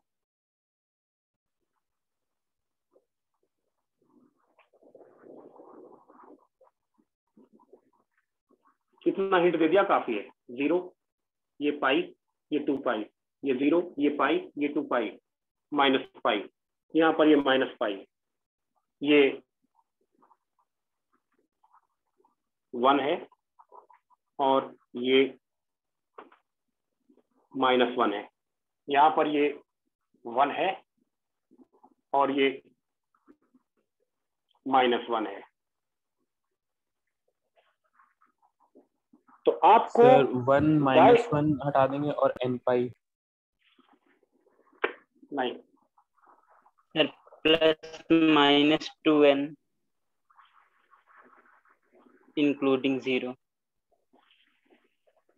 कितना हिंट दे दिया? काफी है। 0 ये पाई, ये 2 पाई, ये 0 ये पाई, ये 2 पाई, माइनस पाई, यहाँ पर ये माइनस पाई, ये 1 है और ये -1 है। यहाँ पर ये 1 है और ये -1 है। तो आपको सर 1 -1 हटा देंगे और n पाई नहीं, सर प्लस -2n इंक्लूडिंग 0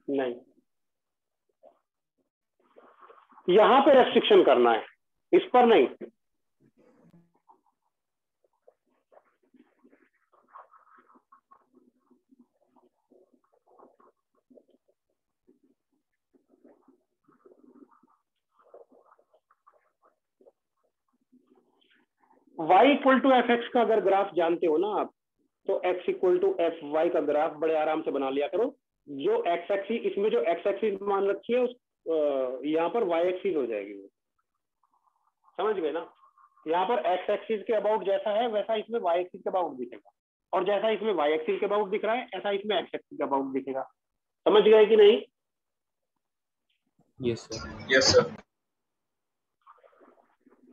नहीं, यहां पे रेस्ट्रिक्शन करना है, इस पर नहीं। y equal to F X का अगर ग्राफ जानते हो ना आप, तो x equal to F Y का ग्राफ बड़े आराम से बना लिया करो। जो x एक्सिस, इसमें जो x एक्सिस मान रखी है उस यहाँ पर y एक्सिस हो जाएगी वो। समझ गए ना? यहाँ पर x एक्सिस के अबाउट जैसा है वैसा इसमें y एक्सिस के अबाउट दिखेगा, और जैसा इसमें y एक्सिस के अबाउट दिख रहा है ऐसा इसमें x एक्सिस के अबाउट दिखेगा। समझ गए कि नहीं? Yes sir. Yes sir.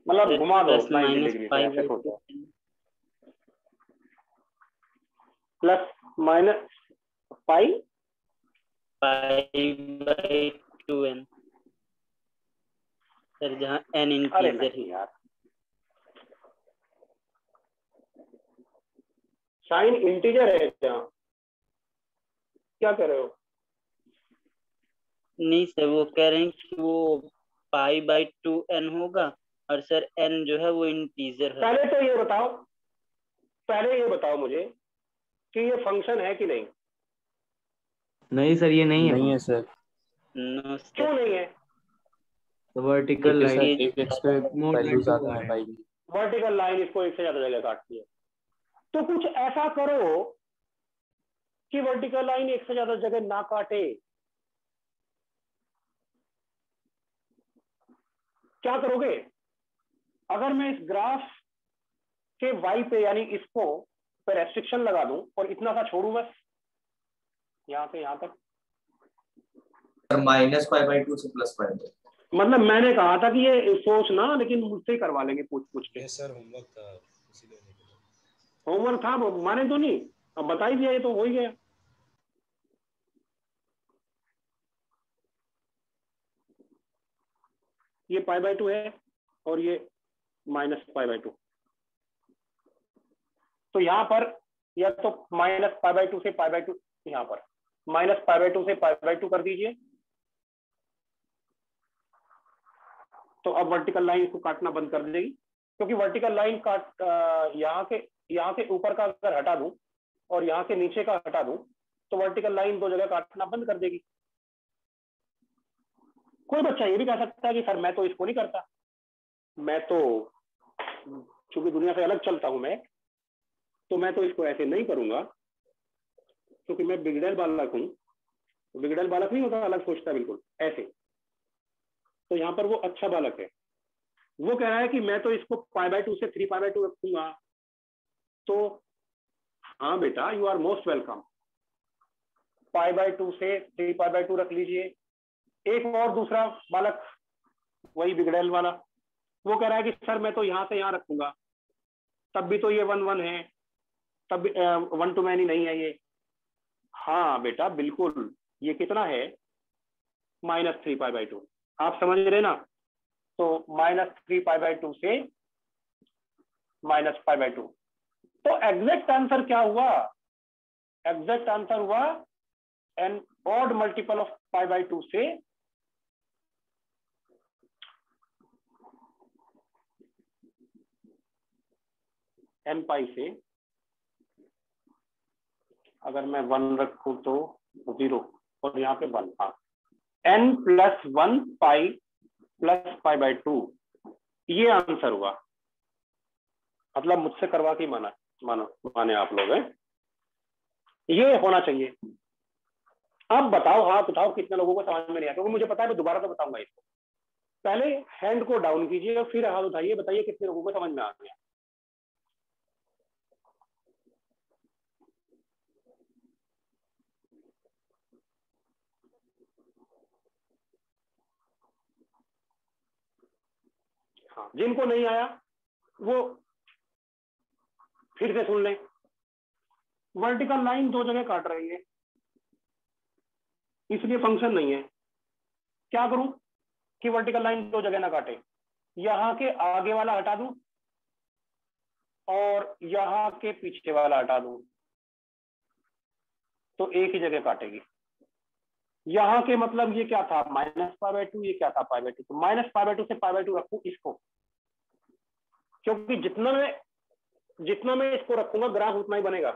मतलब घुमा दो प्लस 90 डिग्री से, ऐसे सोचो। Plus minus pi π/2n sir, जहाँ n अरे इंटीजर नहीं यार, साइन इंटीजर है क्या? क्या कर रहे हो? नहीं सर, वो कह रहे हैं कि वो π/2n होगा और सर n जो है वो इंटीजर है। पहले तो ये बताओ, पहले ये बताओ मुझे कि ये फंक्शन है कि नहीं? नहीं सर, ये नहीं है। नहीं है सर। नो क्यों सर, नहीं है? तो वर्टिकल क्योंकि लाइन सर एक एक्स पे more वैल्यू than 2 ज्यादा आ है। पाएगी। वर्टिकल लाइन इसको एक से ज्यादा जगह काटती है। तो कुछ ऐसा करो कि वर्टिकल लाइन एक से ज्यादा जगह ना काटे। क्या करोगे? अगर मैं इस ग्राफ के वाई पे यानी इसको पे रेस्ट्रिक्शन लगा दूं और इतना सा छोड़ू बस, यहां से यहां तक, -π/2 से +π/2। मतलब मैंने कहा था कि ये सोचना, लेकिन मुझसे ही करवा लेंगे पूछ पूछ के। यस सर, होमवर्क था इसीलिए नहीं किया। होमवर्क था, माने तो नहीं, अब बता ही दिया, ये तो हो ही गया। ये π/2 है और ये -π/2। तो यहाँ पर या तो -π/2 से π/2, यहाँ पर -π/2 से π/2 कर दीजिए। तो अब वर्टिकल लाइन इसको काटना बंद कर देगी, क्योंकि वर्टिकल लाइन काट यहाँ के ऊपर का अगर हटा दूं और यहाँ के नीचे का हटा दूं तो वर्टिकल लाइन दो जगह काटना बंद कर देगी। कोई बच्चा ये भी कह सकता है कि सर मैं तो इसको नहीं करता, मैं तो चूंकि दुनिया से अलग चलता हूं मैं, तो मैं तो इसको ऐसे नहीं करूंगा क्योंकि मैं बिगड़ैल बालक हूं। बिगड़ैल बालक नहीं होता, अलग सोचता बिल्कुल ऐसे। तो यहाँ पर वो अच्छा बालक है, वो कह रहा है कि मैं तो इसको π/2 से 3π/2 रखूंगा। तो हाँ बेटा, यू आर मोस्ट वेलकम, π/2 से 3π/2 रख लीजिए। एक और दूसरा बालक, वही बिगड़ैल वाला, वो कह रहा है कि सर मैं तो यहाँ से यहाँ रखूंगा, तब भी तो ये 1 है, तब 1 to many नहीं है ये। हाँ बेटा बिल्कुल, ये कितना है? -3π/2। आप समझ रहे ना? तो -3π/2 से -π/2। तो एग्जैक्ट आंसर क्या हुआ? एग्जैक्ट आंसर हुआ एन ऑड मल्टीपल ऑफ π/2 से n π से, अगर मैं 1 रखूं तो 0 और यहाँ पे 1, हाँ, n+1 π + π/2, ये आंसर हुआ। मतलब मुझसे करवा के माने आप लोग हैं, ये होना चाहिए। अब बताओ, हाथ उठाओ कितने लोगों को समझ में नहीं आया, क्योंकि मुझे पता है मैं दोबारा तो बताऊंगा इसको। पहले हैंड को डाउन कीजिए और फिर हाथ उठाइए, बताइए कितने लोगों को समझ में आ गया। हाँ, जिनको नहीं आया वो फिर से सुन लें। वर्टिकल लाइन दो जगह काट रही है, इसलिए फंक्शन नहीं है। क्या करूं कि वर्टिकल लाइन दो जगह ना काटे? यहां के आगे वाला हटा दूं और यहां के पीछे वाला हटा दूं, तो एक ही जगह काटेगी। यहां के मतलब ये क्या था? -π/2, ये क्या था? π/2। तो -π/2 से π/2 रखूं इसको, क्योंकि जितना मैं इसको रखूंगा ग्राफ उतना ही बनेगा।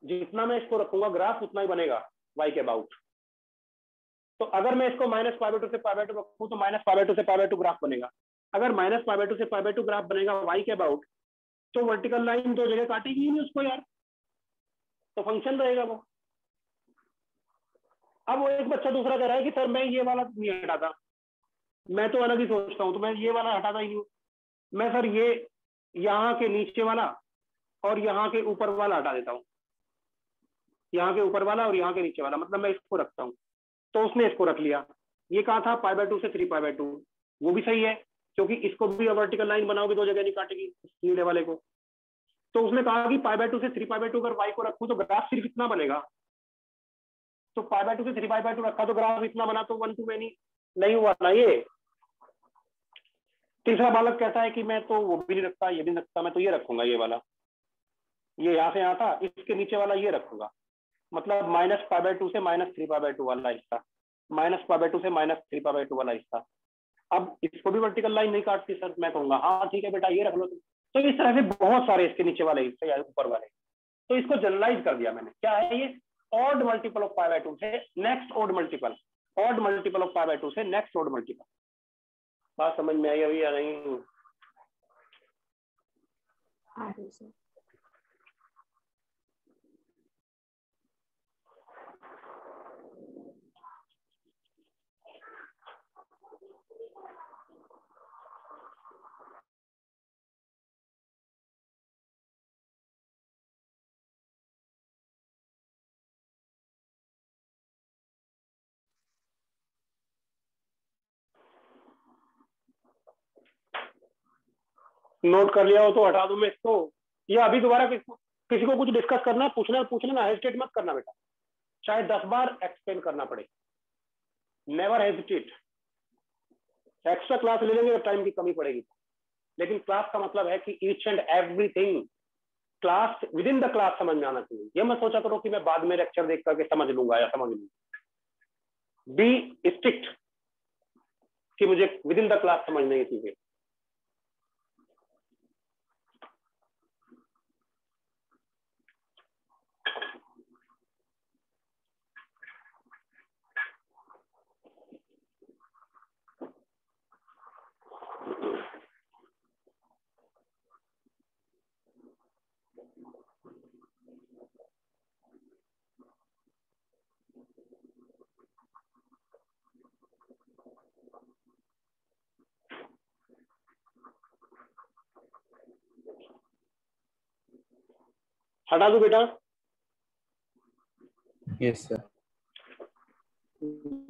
जितना मैं इसको रखूंगा ग्राफ उतना ही बनेगा y के अबाउट। तो अगर मैं इसको -π/2 से π/2 रखूं तो -π/2 से π/2 ग्राफ बनेगा। अगर -π/2 से π/2 ग्राफ बनेगा y के अबाउट, तो वर्टिकल लाइन दो जगह काटेगी ही नहीं उसको यार, तो फंक्शन रहेगा वो। अब वो एक बच्चा दूसरा कह रहा है कि सर मैं ये वाला नहीं हटाता, मैं तो अलग ही सोचता हूँ, तो मैं ये वाला हटाता ही नहीं हूँ। मैं सर ये यहाँ के नीचे वाला और यहाँ के ऊपर वाला हटा देता हूँ, यहाँ के ऊपर वाला और यहाँ के नीचे वाला, मतलब मैं इसको रखता हूँ। तो उसने इसको रख लिया। ये कहा था π/2 से 3π/2, वो भी सही है, क्योंकि इसको भी वर्टिकल लाइन बनाओगे दो जगह नहीं काटेगी नीले वाले को। तो उसने कहा कि π/2 से 3π/2 अगर y को रखूं तो ग्राफ सिर्फ इतना बनेगा, तो पाई बाय 2 से 3 पाई बाय 2 रखा तो ग्राफ इतना बना, तो 1 to many नहीं हुआ ना ये। तीसरा बालक कहता है कि मैं तो वो भी नहीं रखता, ये भी नहीं रखता, मैं तो ये रखूंगा, ये वाला, ये यहाँ से यहाँ था, इसके नीचे वाला ये रखूंगा, मतलब माइनस पाई बाय 2 से माइनस 3 पाई बाय 2 वाला हिस्सा, माइनस पाई बाय 2 से माइनस 3 पाई बाय 2 वाला हिस्सा। अब इसको भी वर्टिकल लाइन नहीं काटती सर, मैं कहूंगा हाँ ठीक है बेटा ये रख लो तुम। तो इस तरह से बहुत सारे इसके नीचे वाले हिस्से या ऊपर वाले, तो इसको जनरलाइज कर दिया मैंने। क्या है ये? Odd multiple of pi by 2 से next odd multiple, odd multiple of pi by 2 से नेक्स्ट ऑड मल्टीपल। बात समझ में आई अभी या नहीं? नोट कर लिया हो तो हटा दूं मैं इसको, या अभी दोबारा किसी को कुछ डिस्कस करना, पूछना ना, हेजिटेट मत करना बेटा, चाहे 10 बार एक्सप्लेन करना पड़े, नेवर हेजिटेट। एक्स्ट्रा क्लास ले लेंगे तो टाइम की कमी पड़ेगी, लेकिन क्लास का मतलब है कि each and everything class with in the class समझ में आना चाहिए। ये मत सोचा करो कि मैं बाद में लेक्चर देख करके समझ लूंगा या समझ लूंगा। बी स्ट्रिक्ट कि मुझे विद इन द क्लास समझने की चीजें। हटा दो बेटा? Yes sir.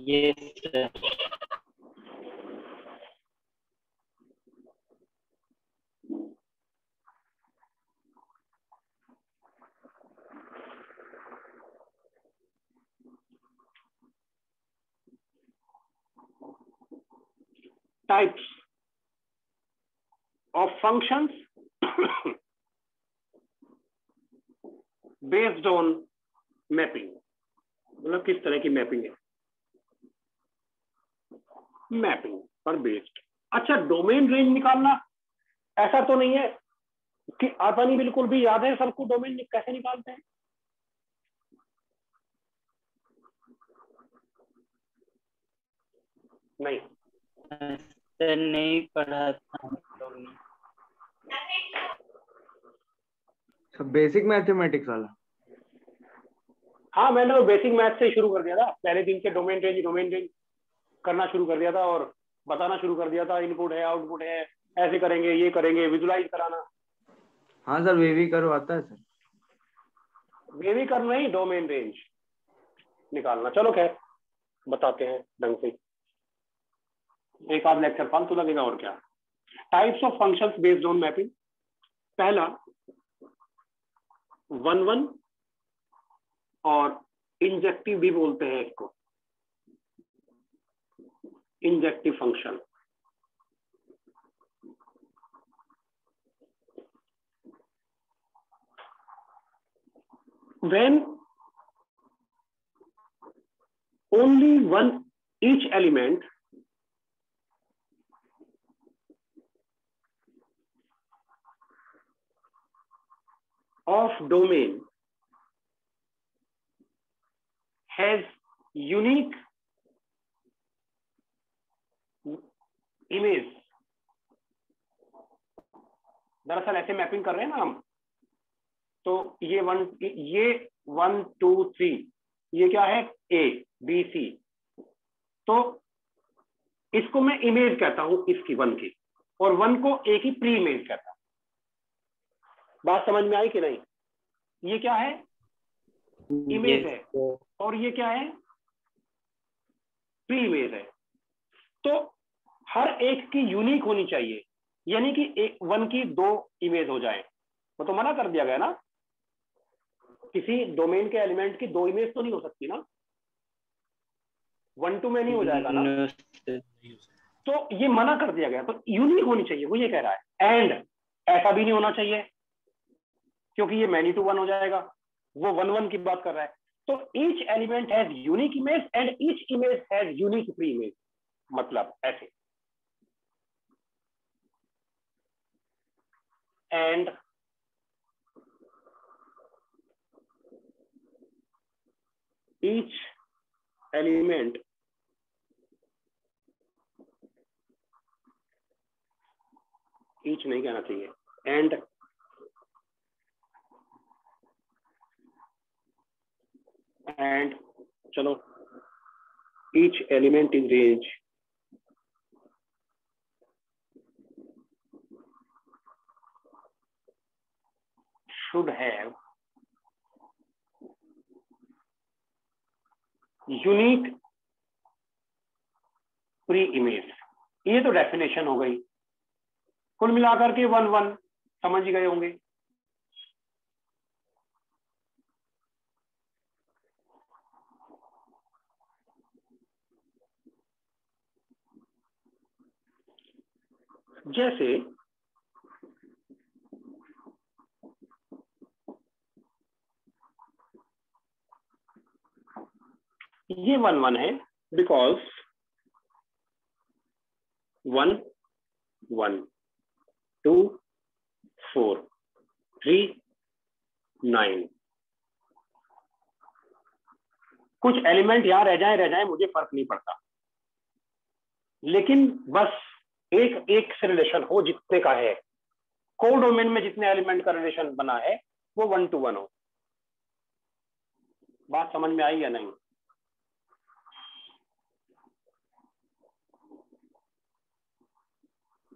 Yes sir. Types of functions based on mapping, मतलब किस तरह की मैपिंग है, मैपिंग पर बेस्ड। अच्छा, डोमेन रेंज निकालना ऐसा तो नहीं है कि आता नहीं, बिल्कुल भी याद है सबको डोमेन कैसे निकालते हैं? नहीं सर नहीं पढ़ा था। बेसिक मैथमेटिक्स वाला? हाँ, मैंने तो बेसिक मैथ से शुरू कर दिया था, पहले दिन से डोमेन रेंज करना शुरू कर दिया था और बताना शुरू कर दिया था, इनपुट है आउटपुट है, ऐसे करेंगे ये करेंगे, विजुलाइज कराना। हाँ सर, वेवी करो आता है सर। वेवी कर नहीं, डोमेन रेंज निकालना। चलो खैर बताते हैं ढंग से, एक आध लेक्चर फालतू लगेगा और क्या। Types of functions based on mapping. पहला 1-1 और इंजेक्टिव भी बोलते हैं इसको, injective function. when only each element of domain has unique image। दरअसल ऐसे मैपिंग कर रहे हैं ना हम, तो ये 1 2 3 ये क्या है, A B C, तो इसको मैं इमेज कहता हूं इसकी 1 की, और 1 को A की प्री इमेज कहता हूं। बात समझ में आई कि नहीं? ये क्या है, इमेज है, और ये क्या है, प्री इमेज है। तो हर एक की यूनिक होनी चाहिए, यानी कि 1 की 2 इमेज हो जाए। वो तो मना कर दिया गया ना, किसी डोमेन के एलिमेंट की 2 इमेज तो नहीं हो सकती ना, 1 to many हो जाएगा ना, No, sir. तो ये मना कर दिया गया। तो यूनिक होनी चाहिए, वो ये कह रहा है। एंड ऐसा भी नहीं होना चाहिए क्योंकि ये मैनी टू वन हो जाएगा, वो 1 1 की बात कर रहा है। तो each element has unique image and each image has unique pre image, मतलब ऐसे। एंड ईच एलिमेंट ईच नहीं कहना चाहिए, एंड चलो, each element in range should have unique pre-image। ये तो डेफिनेशन हो गई। कुल मिलाकर के 1 1 समझ गए होंगे। जैसे ये 1 1 है बिकॉज 1 1 2 4 3 9। कुछ एलिमेंट यहां रह जाए मुझे फर्क नहीं पड़ता, लेकिन बस एक एक से रिलेशन हो जितने का है, कोडोमेन में जितने एलिमेंट का रिलेशन बना है वो 1 to 1 हो। बात समझ में आई या नहीं?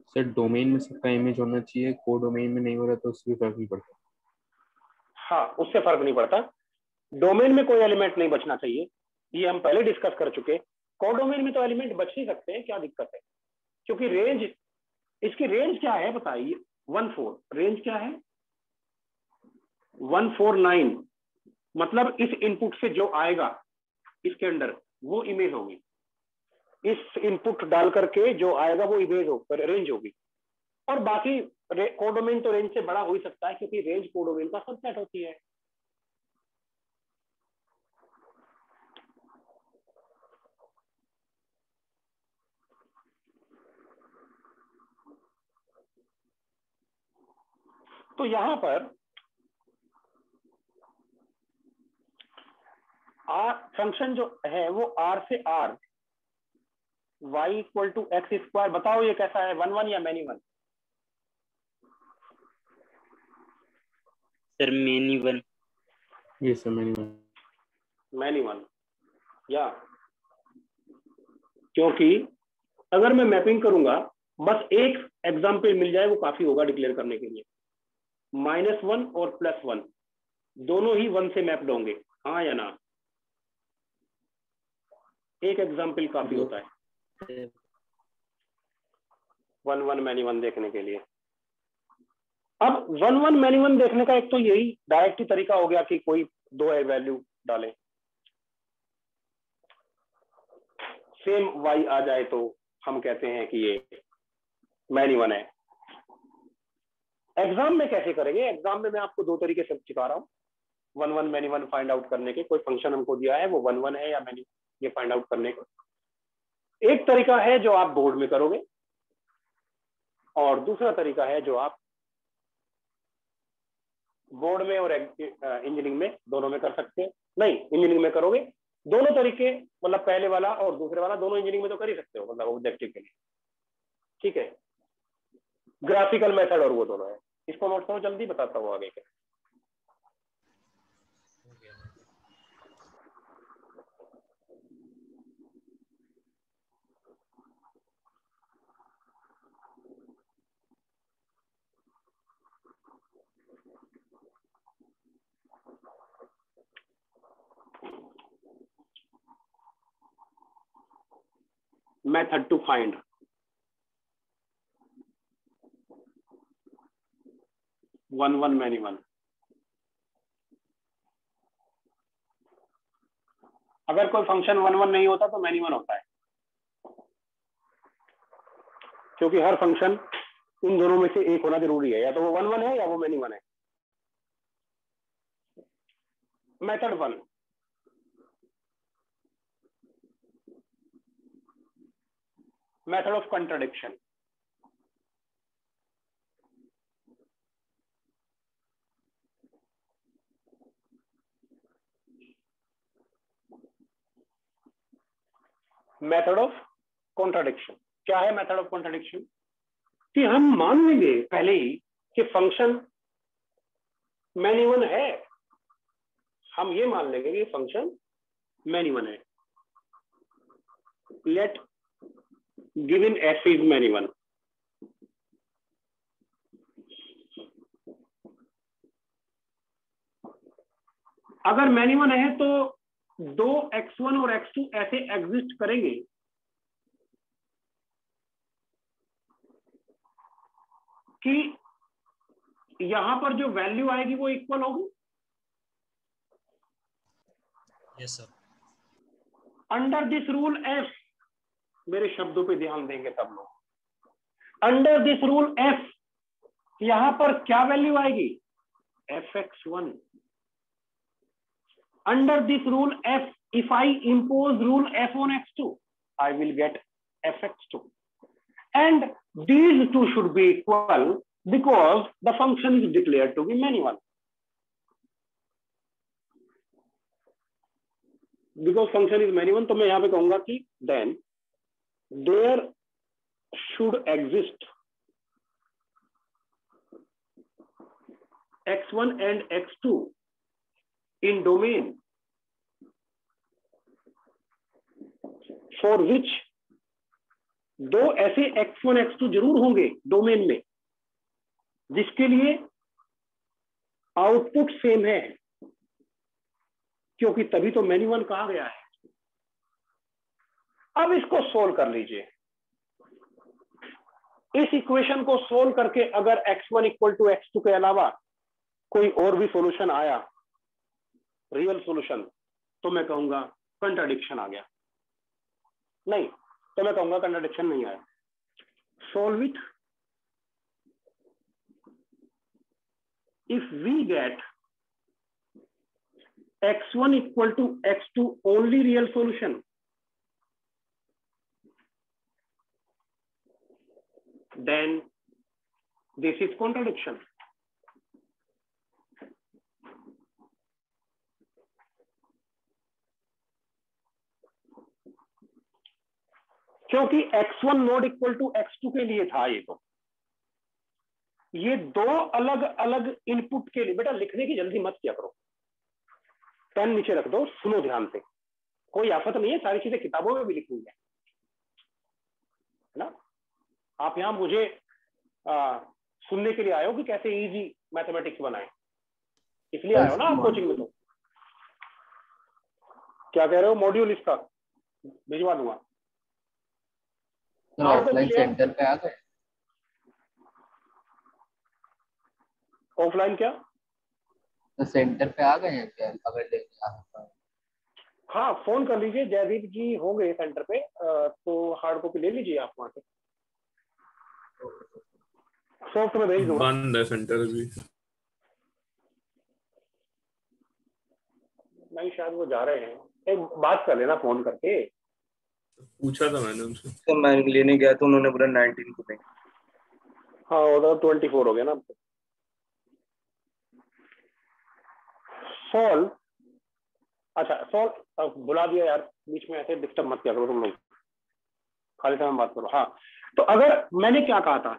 सर डोमेन में सबका इमेज होना चाहिए, कोडोमेन में नहीं हो रहा तो उससे भी फर्क नहीं पड़ता। हाँ, उससे फर्क नहीं पड़ता। डोमेन में कोई एलिमेंट नहीं बचना चाहिए, ये हम पहले डिस्कस कर चुके। कोडोमेन में तो एलिमेंट बच ही सकते हैं, क्या दिक्कत है? क्योंकि रेंज, इसकी रेंज क्या है बताइए? 1 4। रेंज क्या है? 1 4 9। मतलब इस इनपुट से जो आएगा इसके अंदर वो इमेज होगी, इस इनपुट डाल करके जो आएगा वो इमेज हो, रेंज होगी। और बाकी कोडोमेन तो रेंज से बड़ा हो ही सकता है क्योंकि रेंज कोडोमेन का सबसेट होती है। तो यहां पर आर फंक्शन जो है वो आर से R y equal to X square, बताओ ये कैसा है? 1 1 या मैनी 1? Sir many 1। ये सर मैनी 1 या, क्योंकि अगर मैं मैपिंग करूंगा, बस एक एग्जाम्पल मिल जाए वो काफी होगा डिक्लेयर करने के लिए। -1 और +1 दोनों ही 1 से मैप्ड होंगे, हाँ या ना? एक एग्जाम्पल काफी होता है 1 1 मैनी 1 देखने के लिए। अब 1 1 मैनी 1 देखने का एक तो यही डायरेक्ट ही तरीका हो गया कि कोई दो वैल्यू डालें, सेम y आ जाए तो हम कहते हैं कि ये मैनी 1 है। एग्जाम में कैसे करेंगे? एग्जाम में मैं आपको दो तरीके से सिखा रहा हूँ 1 1 मैनी 1 फाइंड आउट करने के। कोई फंक्शन हमको दिया है वो 1 1 है या मैनी, ये फाइंड आउट करने का एक तरीका है जो आप बोर्ड में करोगे, और दूसरा तरीका है जो आप बोर्ड में और इंजीनियरिंग में दोनों में कर सकते हैं। नहीं, इंजीनियरिंग में करोगे दोनों तरीके, मतलब पहले वाला और दूसरे वाला दोनों इंजीनियरिंग में तो कर ही सकते हो, मतलब ऑब्जेक्टिव के लिए। ठीक है, ग्राफिकल मेथड और वो दोनों है। इसको नोट करो, जल्दी बताता हूँ आगे के। Method to find 1 1 many 1। अगर कोई फंक्शन 1 1 नहीं होता तो मैनी 1 होता है, क्योंकि हर फंक्शन इन दोनों में से एक होना जरूरी है, या तो वो 1 1 है या वो मैनी 1 है। Method 1, method of contradiction. Method of contradiction क्या है? मेथड ऑफ कॉन्ट्राडिक्शन कि हम मान लेंगे पहले ही कि फंक्शन मैनी 1 है, हम ये मान लेंगे कि फंक्शन मैनी 1 है। Let given F is many 1, अगर मैनी 1 है तो दो x1 और x2 ऐसे एग्जिस्ट करेंगे कि यहां पर जो वैल्यू आएगी वो इक्वल होगी। Yes sir. Under this rule F, मेरे शब्दों पे ध्यान देंगे सब लोग, अंडर दिस रूल एफ यहां पर क्या वैल्यू आएगी? fx1। Under this rule F, if I impose rule f on x2, I will get fx2, and these two should be equal because the function is declared to be many 1, because function is many 1। तो मैं यहां पे कहूंगा कि then there should exist x1 and x2 in domain for which दो ऐसे x1 x2 जरूर होंगे डोमेन में जिसके लिए आउटपुट सेम है, क्योंकि तभी तो मैनी 1 कहा गया है। अब इसको सोल्व कर लीजिए। इस इक्वेशन को सोल्व करके अगर x1 इक्वल टू x2 के अलावा कोई और भी सॉल्यूशन आया, रियल सॉल्यूशन, तो मैं कहूंगा कंट्राडिक्शन आ गया। नहीं तो मैं कहूंगा कंट्राडिक्शन नहीं आया। Solve it. If we get x1 equal to x2 only real solution, then this is contradiction. क्योंकि x1 not equal to x2 के लिए था ये दो अलग अलग इनपुट के लिए। बेटा लिखने की जल्दी मत किया करो, पेन नीचे रख दो, सुनो ध्यान से, कोई आफत नहीं है, सारी चीजें किताबों में भी लिखी हुई है ना। आप यहां मुझे सुनने के लिए आए हो कि कैसे इजी मैथमेटिक्स बनाए, इसलिए आए हो ना आप कोचिंग में। तो क्या कह रहे हो? मॉड्यूल इसका भिजवा दूंगा। ऑफलाइन सेंटर पे आ गए? ऑफलाइन क्या? तो सेंटर पे आ गए हैं क्या? अगर लेके आ सकता हूं। हाँ फोन कर लीजिए, जयदीप जी होंगे सेंटर पे, तो हार्ड कॉपी ले लीजिए आप वहां से, सॉफ्ट में भेज दूंगा। बंद है सेंटर अभी। नहीं शायद वो जा रहे हैं, एक बात कर लेना फोन करके। पूछा था मैंने उनसे। तो मैं लेने गया तो उन्होंने बोला 19 को नहीं। हाँ वो तो 24 हो गया ना। सॉल्व, अच्छा सॉल्व बुला दिया यार, बीच में ऐसे डिस्टर्ब मत किया करो तुम लोग, खाली समय बात करो। हाँ तो अगर मैंने क्या कहा था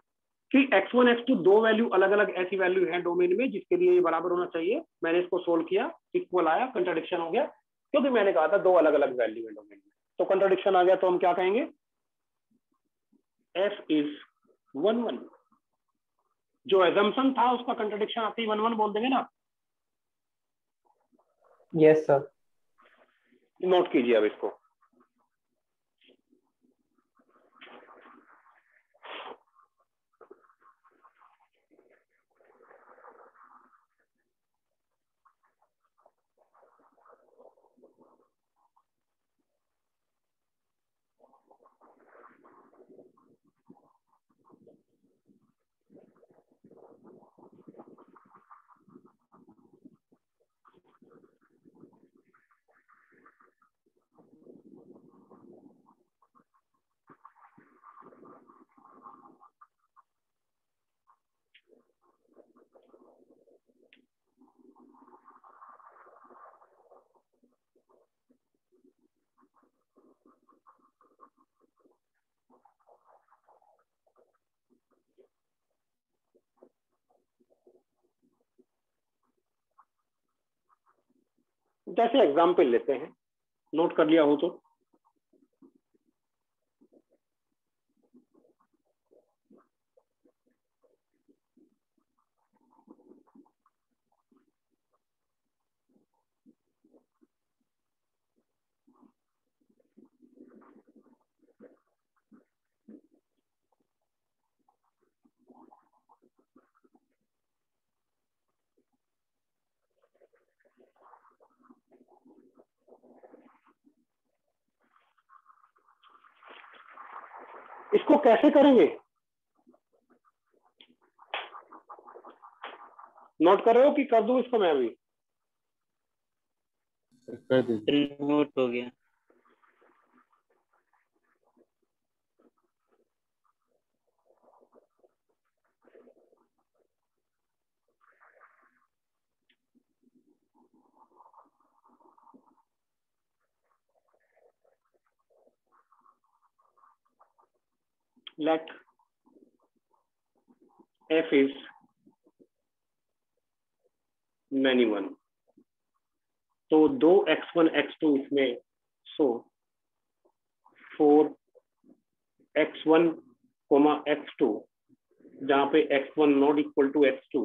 कि x1 x2 दो वैल्यू अलग अलग ऐसी वैल्यू है डोमेन में जिसके लिए ये बराबर होना चाहिए, मैंने इसको सोल्व किया, इक्वल आया, कंट्राडिक्शन हो गया, क्योंकि मैंने कहा था दो अलग अलग वैल्यू है डोमेन में, तो कंट्राडिक्शन आ गया। तो हम क्या कहेंगे? f is 1 1। जो एजम्पशन था उसका कंट्राडिक्शन आते ही 1 1 बोल देंगे ना। Yes sir. नोट कीजिए अब इसको। जैसे एग्जाम्पल लेते हैं, नोट कर लिया हो तो। इसको कैसे करेंगे? नोट कर रहे हो कि कर दूं इसको मैं अभी? कर दीजिए। नोट हो गया। Let f is many one, तो दो x1 x2 इसमें, सो 4x1 x2, जहां पे x1 not equal to x2,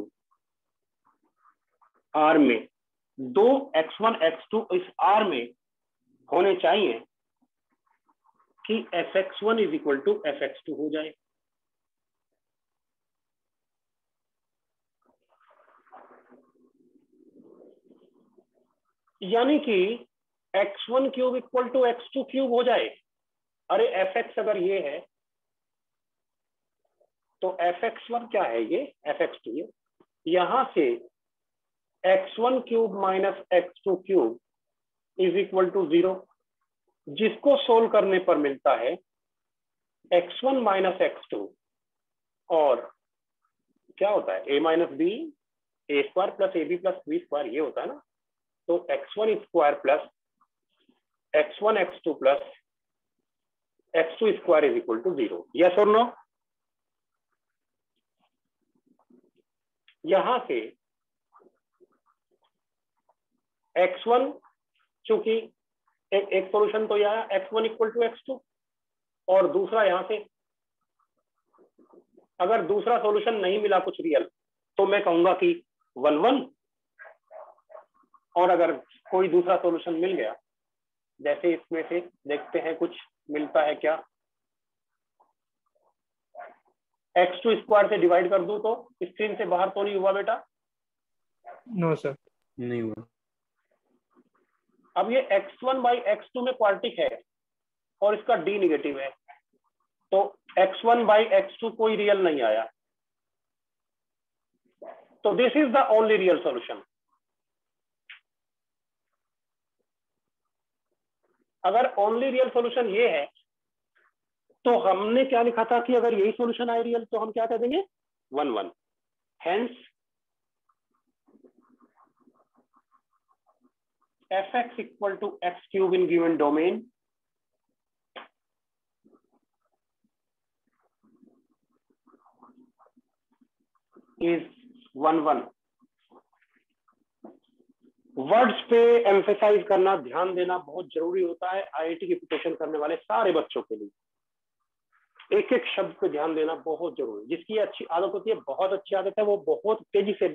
R में दो x1 x2 इस R में होने चाहिए कि fx1 is equal to fx2 हो जाए। यानी कि x1 cube equal to x2 cube हो जाए। अरे fx अगर ये है तो fx1 क्या है? ये fx2 है। यहां से x1 cube minus x2 cube is equal to 0, जिसको सोल्व करने पर मिलता है x1 माइनस x2, और क्या होता है? a minus B A square plus A B plus B square, ये होता है ना। तो x1 square plus x1 x2 plus x2 square is equal to 0। Yes और नो? यहां से x1, चूंकि एक सॉल्यूशन तो यह x1 इक्वल टू x2, और दूसरा यहां से, अगर दूसरा सॉल्यूशन नहीं मिला कुछ रियल, तो मैं कहूंगा कि 1 1, और अगर कोई दूसरा सॉल्यूशन मिल गया, जैसे इसमें से देखते हैं कुछ मिलता है क्या। x2 स्क्वायर से डिवाइड कर दूं तो स्क्रीन से बाहर तो नहीं हुआ बेटा? No sir. नहीं हुआ। अब ये x1 बाई x2 में क्वार्टिक है और इसका d निगेटिव है, तो x1 बाई x2 कोई रियल नहीं आया। तो this is the only real solution. अगर ओनली रियल सॉल्यूशन ये है, तो हमने क्या लिखा था कि अगर यही सॉल्यूशन आए रियल, तो हम क्या कह देंगे? 1 1। Hence fx equal to x cube in given domain is 1 1। Words पे एम्फेसाइज करना, ध्यान देना बहुत जरूरी होता है आईआईटी की प्रिपरेशन करने वाले सारे बच्चों के लिए। एक एक शब्द पे ध्यान देना बहुत जरूरी। जिसकी अच्छी आदत होती है, बहुत अच्छी आदत है, वो बहुत तेजी से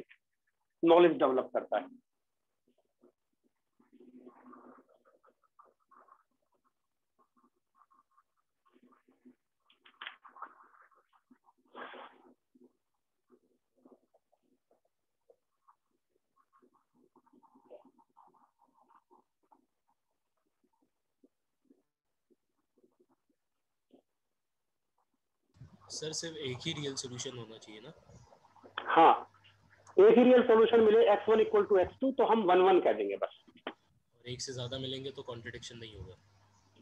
नॉलेज डेवलप करता है। सर सिर्फ एक ही रियल सॉल्यूशन होना चाहिए ना? हाँ, एक ही रियल सॉल्यूशन मिले x1 इक्वल टू x2 तो हम 1 1 कह देंगे बस। और एक से ज्यादा मिलेंगे तो कॉन्ट्रडिक्शन नहीं होगा।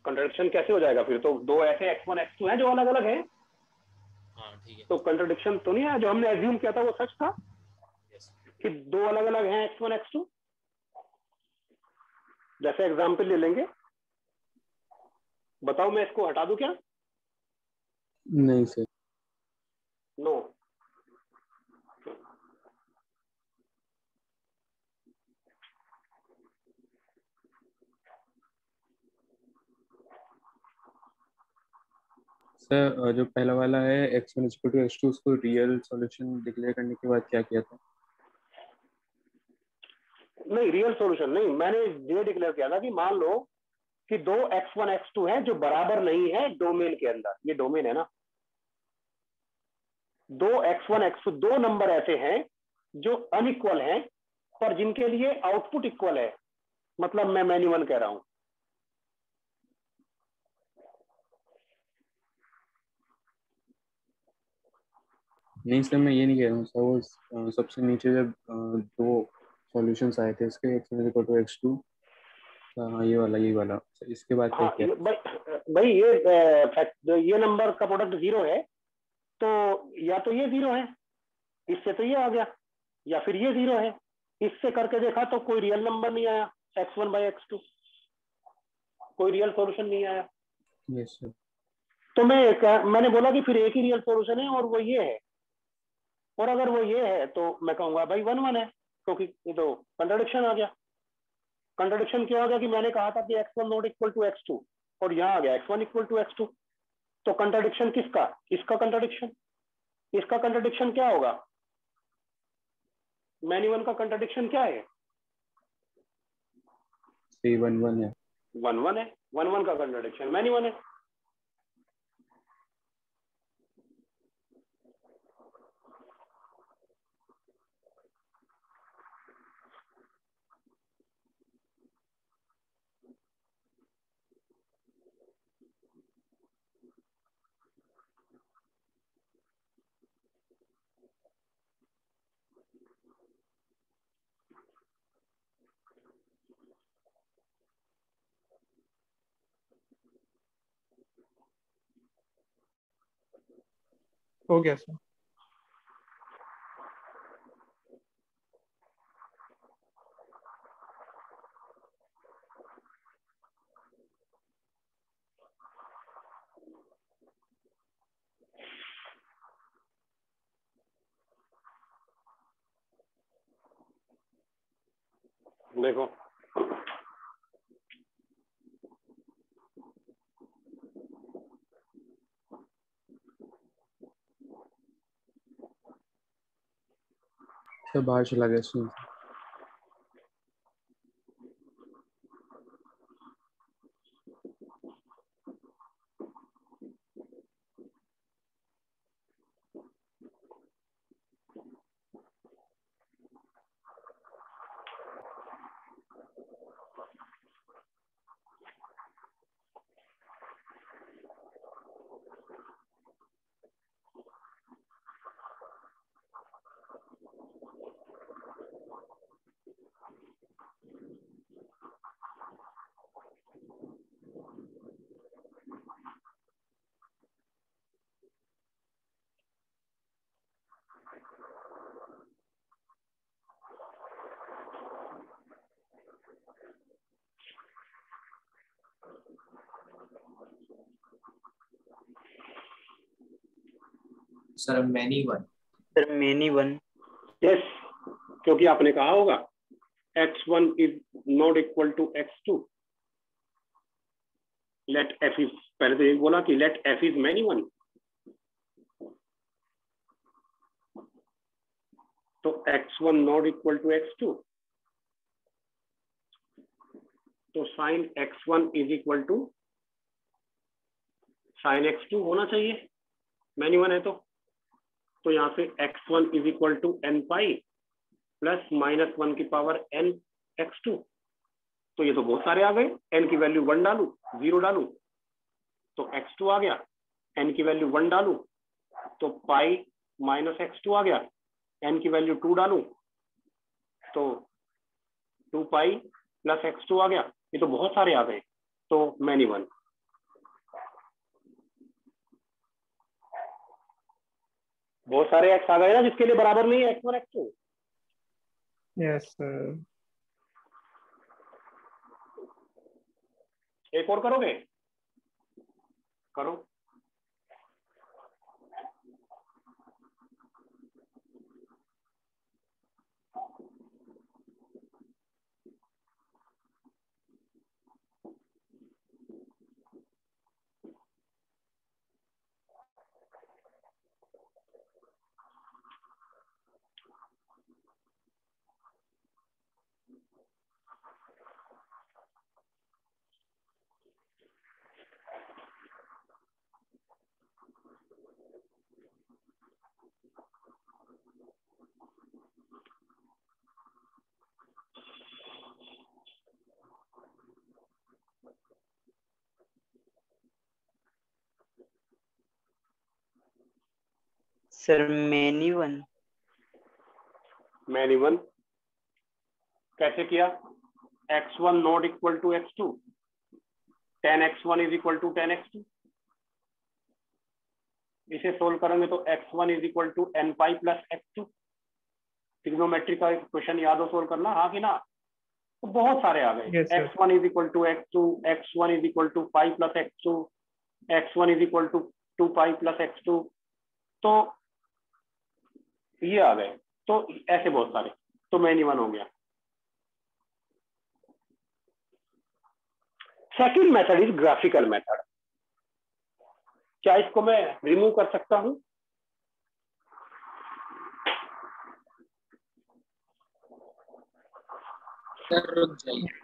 कंट्रडिक्शन कैसे हो जाएगा फिर? तो दो ऐसे x1 x2 हैं जो अलग अलग हैं, हाँ ठीक है। तो कंट्रडिक्शन तो नहीं है। जो हमने एज्यूम किया था वो सच था यस। कि दो अलग अलग हैं x1 x2। जैसे एग्जाम्पल ले लेंगे, बताओ मैं इसको हटा दूं क्या? नहीं सर। नो। सर जो पहला वाला है x1 इक्वल टू x2, उसको रियल सॉल्यूशन डिक्लेयर करने के बाद क्या किया था? नहीं, रियल सॉल्यूशन नहीं, मैंने ये डिक्लेयर किया था कि मान लो कि दो x1 x2 हैं जो बराबर नहीं है डोमेन के अंदर। ये डोमेन है ना, दो x1 x2 दो नंबर ऐसे हैं जो अनइक्वल हैं पर जिनके लिए आउटपुट इक्वल है। मतलब मैं मैन्युअल कह रहा हूं। नहीं सर, मैं ये नहीं कह रहा हूँ सर। वो सबसे नीचे जब दो सॉल्यूशंस आए थे इसके, x1 इक्वल टू x2। हाँ ये वाला, यही वाला। इसके बाद क्या हाँ किया? भाई ये नंबर का प्रोडक्ट 0 है तो या तो ये 0 है, इससे तो ये आ गया, या फिर ये 0 है। इससे करके देखा तो कोई रियल नंबर नहीं आया, x1 बाई x2 कोई रियल सॉल्यूशन नहीं आया। Yes sir. तो मैंने बोला कि फिर एक ही रियल सॉल्यूशन है और वो ये है। और अगर वो ये है तो मैं कहूंगा भाई 1 1 है, क्योंकि ये तो कंट्रडिक्शन आ गया। कंट्रडिक्शन क्यों आ गया कि मैंने कहा था कि x1 not equal to x2 और यहाँ आ गया x1 इक्वल टू x2। तो कंट्रडिक्शन किसका? इसका कंट्रडिक्शन। इसका कंट्रडिक्शन क्या होगा? मैन्युअल का कंट्रडिक्शन क्या है? 1 1 है। 1 1 है। 1 1 का कंट्रडिक्शन मैन्युअल है। हो गया सर। देखो सर बाहर चला गया सुन। Sir many one. Sir many one. Yes, क्योंकि आपने कहा होगा x1 is not equal to x2। Let f is, पहले तो ये बोला कि let f is many one. तो x1 not equal to x2, तो sine x1 is equal to sine x2 होना चाहिए, मैनी वन है तो यहां से x1 is equal to n pi plus -1 की पावर n x2। तो ये तो बहुत सारे आ गए। n की वैल्यू 1 डालू, 0 डालू तो x2 आ गया। n की वैल्यू 1 डालू, तो पाई माइनस x2 आ गया, n की वैल्यू 2 डालूं तो 2 पाई प्लस x2 आ गया। ये तो बहुत सारे आ गए, तो मैनी वन। बहुत सारे x आ गए ना जिसके लिए बराबर नहीं है x1 x2। Yes sir. एक और करोगे? करो। Sir many one. Many one कैसे किया? x1 not equal to x2, 10x1 is equal to 10x2। इसे सोल्व करेंगे तो x1 is equal to n pi plus x2। Trigonometry का क्वेश्चन याद हो सोल्व करना, हाँ कि ना? तो बहुत सारे आ गए। Yes, sir. x1 is equal to x2, x1 is equal to 5 plus x2, x1 is equal to 2 pi plus x2। तो ये आ गए, तो ऐसे बहुत सारे, तो मैनी वन हो गया। Second method is graphical method. क्या इसको मैं रिमूव कर सकता हूं? सर रुक जाइए।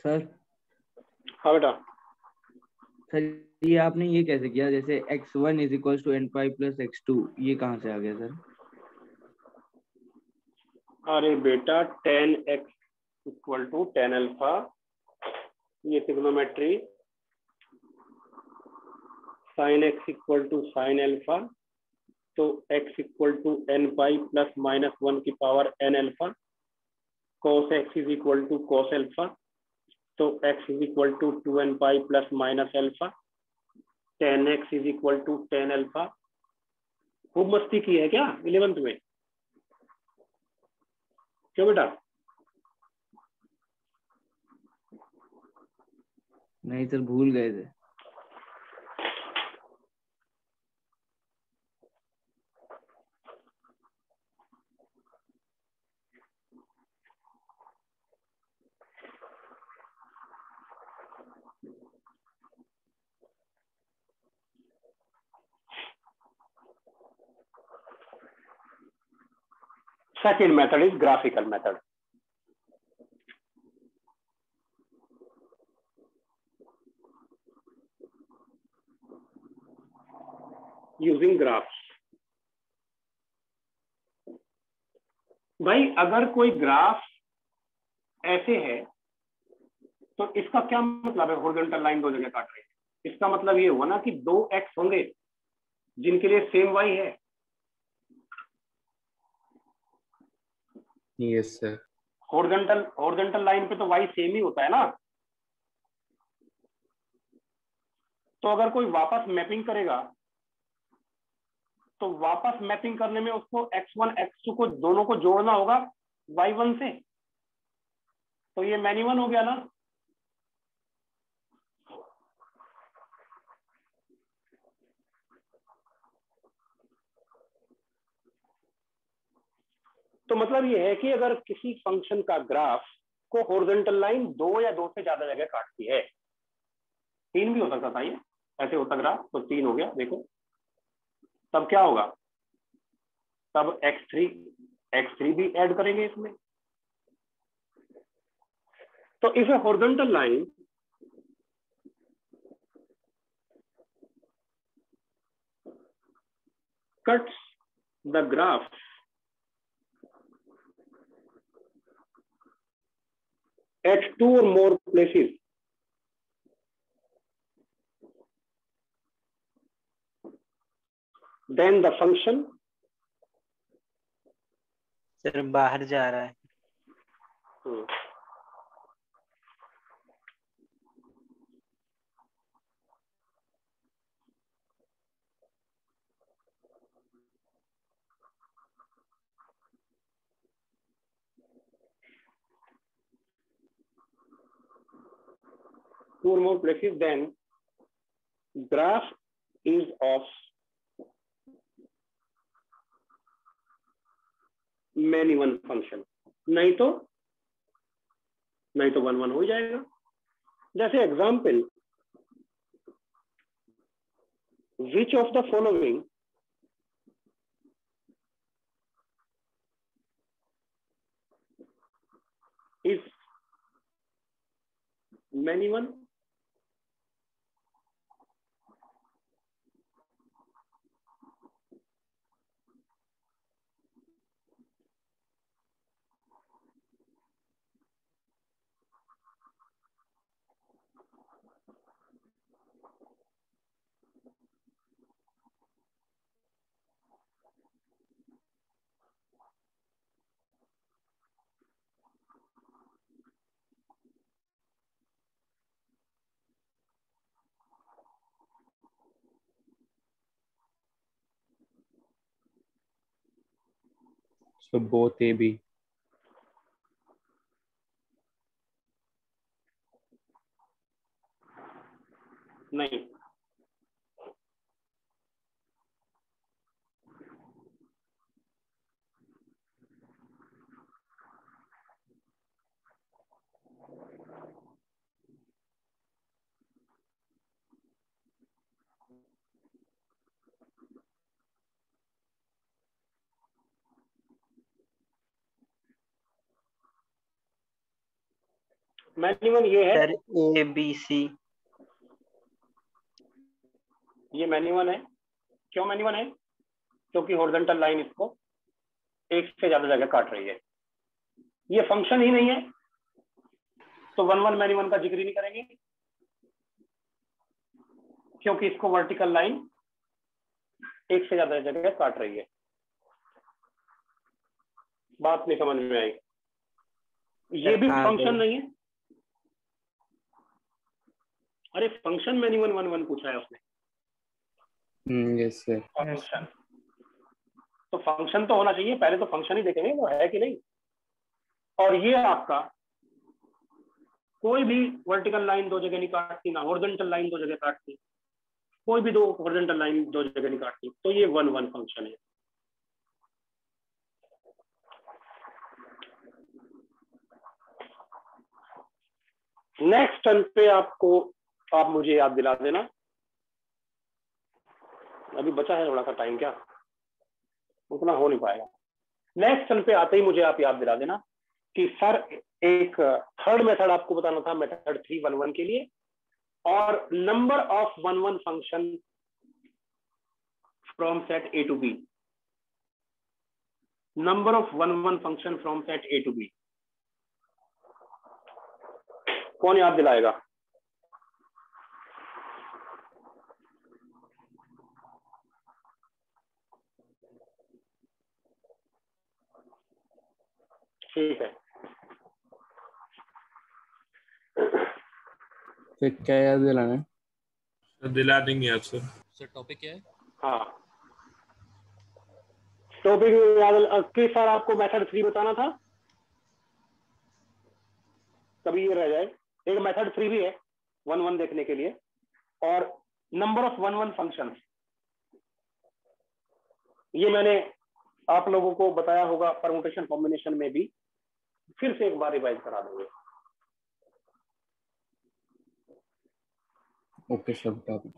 सर। हाँ बेटा। सर ये आपने ये कैसे किया, जैसे x1 is equal to n pi plus x2, ये कहाँ से आ गया सर? अरे बेटा 10x इक्वल टू 10 अल्फा, ये trigonometry, sine x equal to sine alpha, तो x equal to n pi plus minus 1 की power n alpha, cos x is equal to cos alpha, तो x is equal to 2n pi plus minus alpha, 10x is equal to 10 alpha. खूब मस्ती की है क्या 11th में? क्यों बेटा? नहीं सर, भूल गए थे। Second method is graphical method. Using graphs. भाई अगर कोई ग्राफ ऐसे है तो इसका क्या मतलब है? हॉरिजॉन्टल लाइन दो जगह काट रही है, इसका मतलब ये हुआ ना कि दो एक्स होंगे जिनके लिए सेम वाई है। Yes sir. हॉरिजॉन्टल लाइन पे तो वाई सेम ही होता है ना। तो अगर कोई वापस मैपिंग करेगा तो वापस मैपिंग करने में उसको x1 x2 को दोनों को जोड़ना होगा y1 से, तो ये मैनी वन हो गया ना। तो मतलब ये है कि अगर किसी फंक्शन का ग्राफ को हॉरिजॉन्टल लाइन दो या दो से ज्यादा जगह काटती है, तीन भी हो सकता था, ये ऐसे होता ग्राफ तो तीन हो गया देखो, तब क्या होगा? तब x3 भी ऐड करेंगे इसमें। तो if A horizontal line cuts the graph at two or more places, then the function sir बाहर जा रहा है। two or more places, then graph is of many one function, नहीं तो 1 1 हो जाएगा। जैसे example, which of the following is many one? So both A B. नहीं, मैन्युअल ये है सर ABC। ये मैन्युअल है। क्यों मैन्युअल है? क्योंकि हॉरिजॉन्टल लाइन इसको एक से ज्यादा जगह काट रही है। ये फंक्शन ही नहीं है तो 1 1 मैन्युअल का जिक्र ही नहीं करेंगे, क्योंकि इसको वर्टिकल लाइन एक से ज्यादा जगह काट रही है। बात नहीं समझ में आई? ये भी फंक्शन नहीं है। अरे फंक्शन मैन्युअल 1 1 पूछा है उसने। Yes sir. फंक्शन तो फंक्शन तो होना चाहिए, पहले तो फंक्शन ही देखेंगे वो है कि नहीं। और ये आपका कोई भी वर्टिकल लाइन दो जगह नहीं काटती, ना हॉरिजॉन्टल लाइन दो जगह काटती, कोई भी दो हॉरिजॉन्टल लाइन दो जगह नहीं काटती, तो ये 1 1 फंक्शन है। नेक्स्ट टर्न पे आप मुझे याद दिला देना, अभी बचा है थोड़ा सा टाइम, क्या उतना हो नहीं पाएगा। नेक्स्ट सन पे आते ही मुझे आप याद दिला देना कि सर एक थर्ड मेथड आपको बताना था, मेथड 311 के लिए, और number of 1 function from set A to B, number of 1 function from set A to B. कौन याद दिलाएगा? ठीक है, फिर क्या याद दिलाना है? सर दिला देंगे आप सर। सर टॉपिक क्या है? हाँ टॉपिक याद किस सर आपको मेथड 3 बताना था, कभी ये रह जाए। एक मेथड 3 भी है 1 देखने के लिए, और नंबर ऑफ 1 फंक्शन, ये मैंने आप लोगों को बताया होगा परमुटेशन कॉम्बिनेशन में भी, फिर से एक बार रिवाइज करा देंगे। ओके सर बता दो।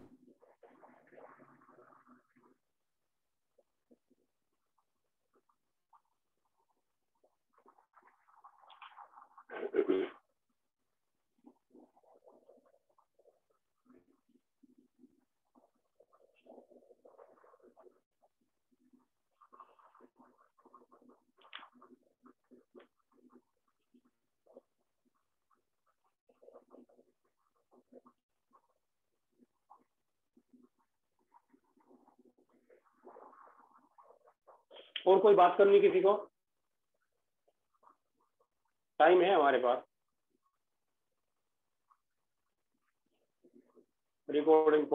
और कोई बात करनी किसी को? टाइम है हमारे पास। रिकॉर्डिंग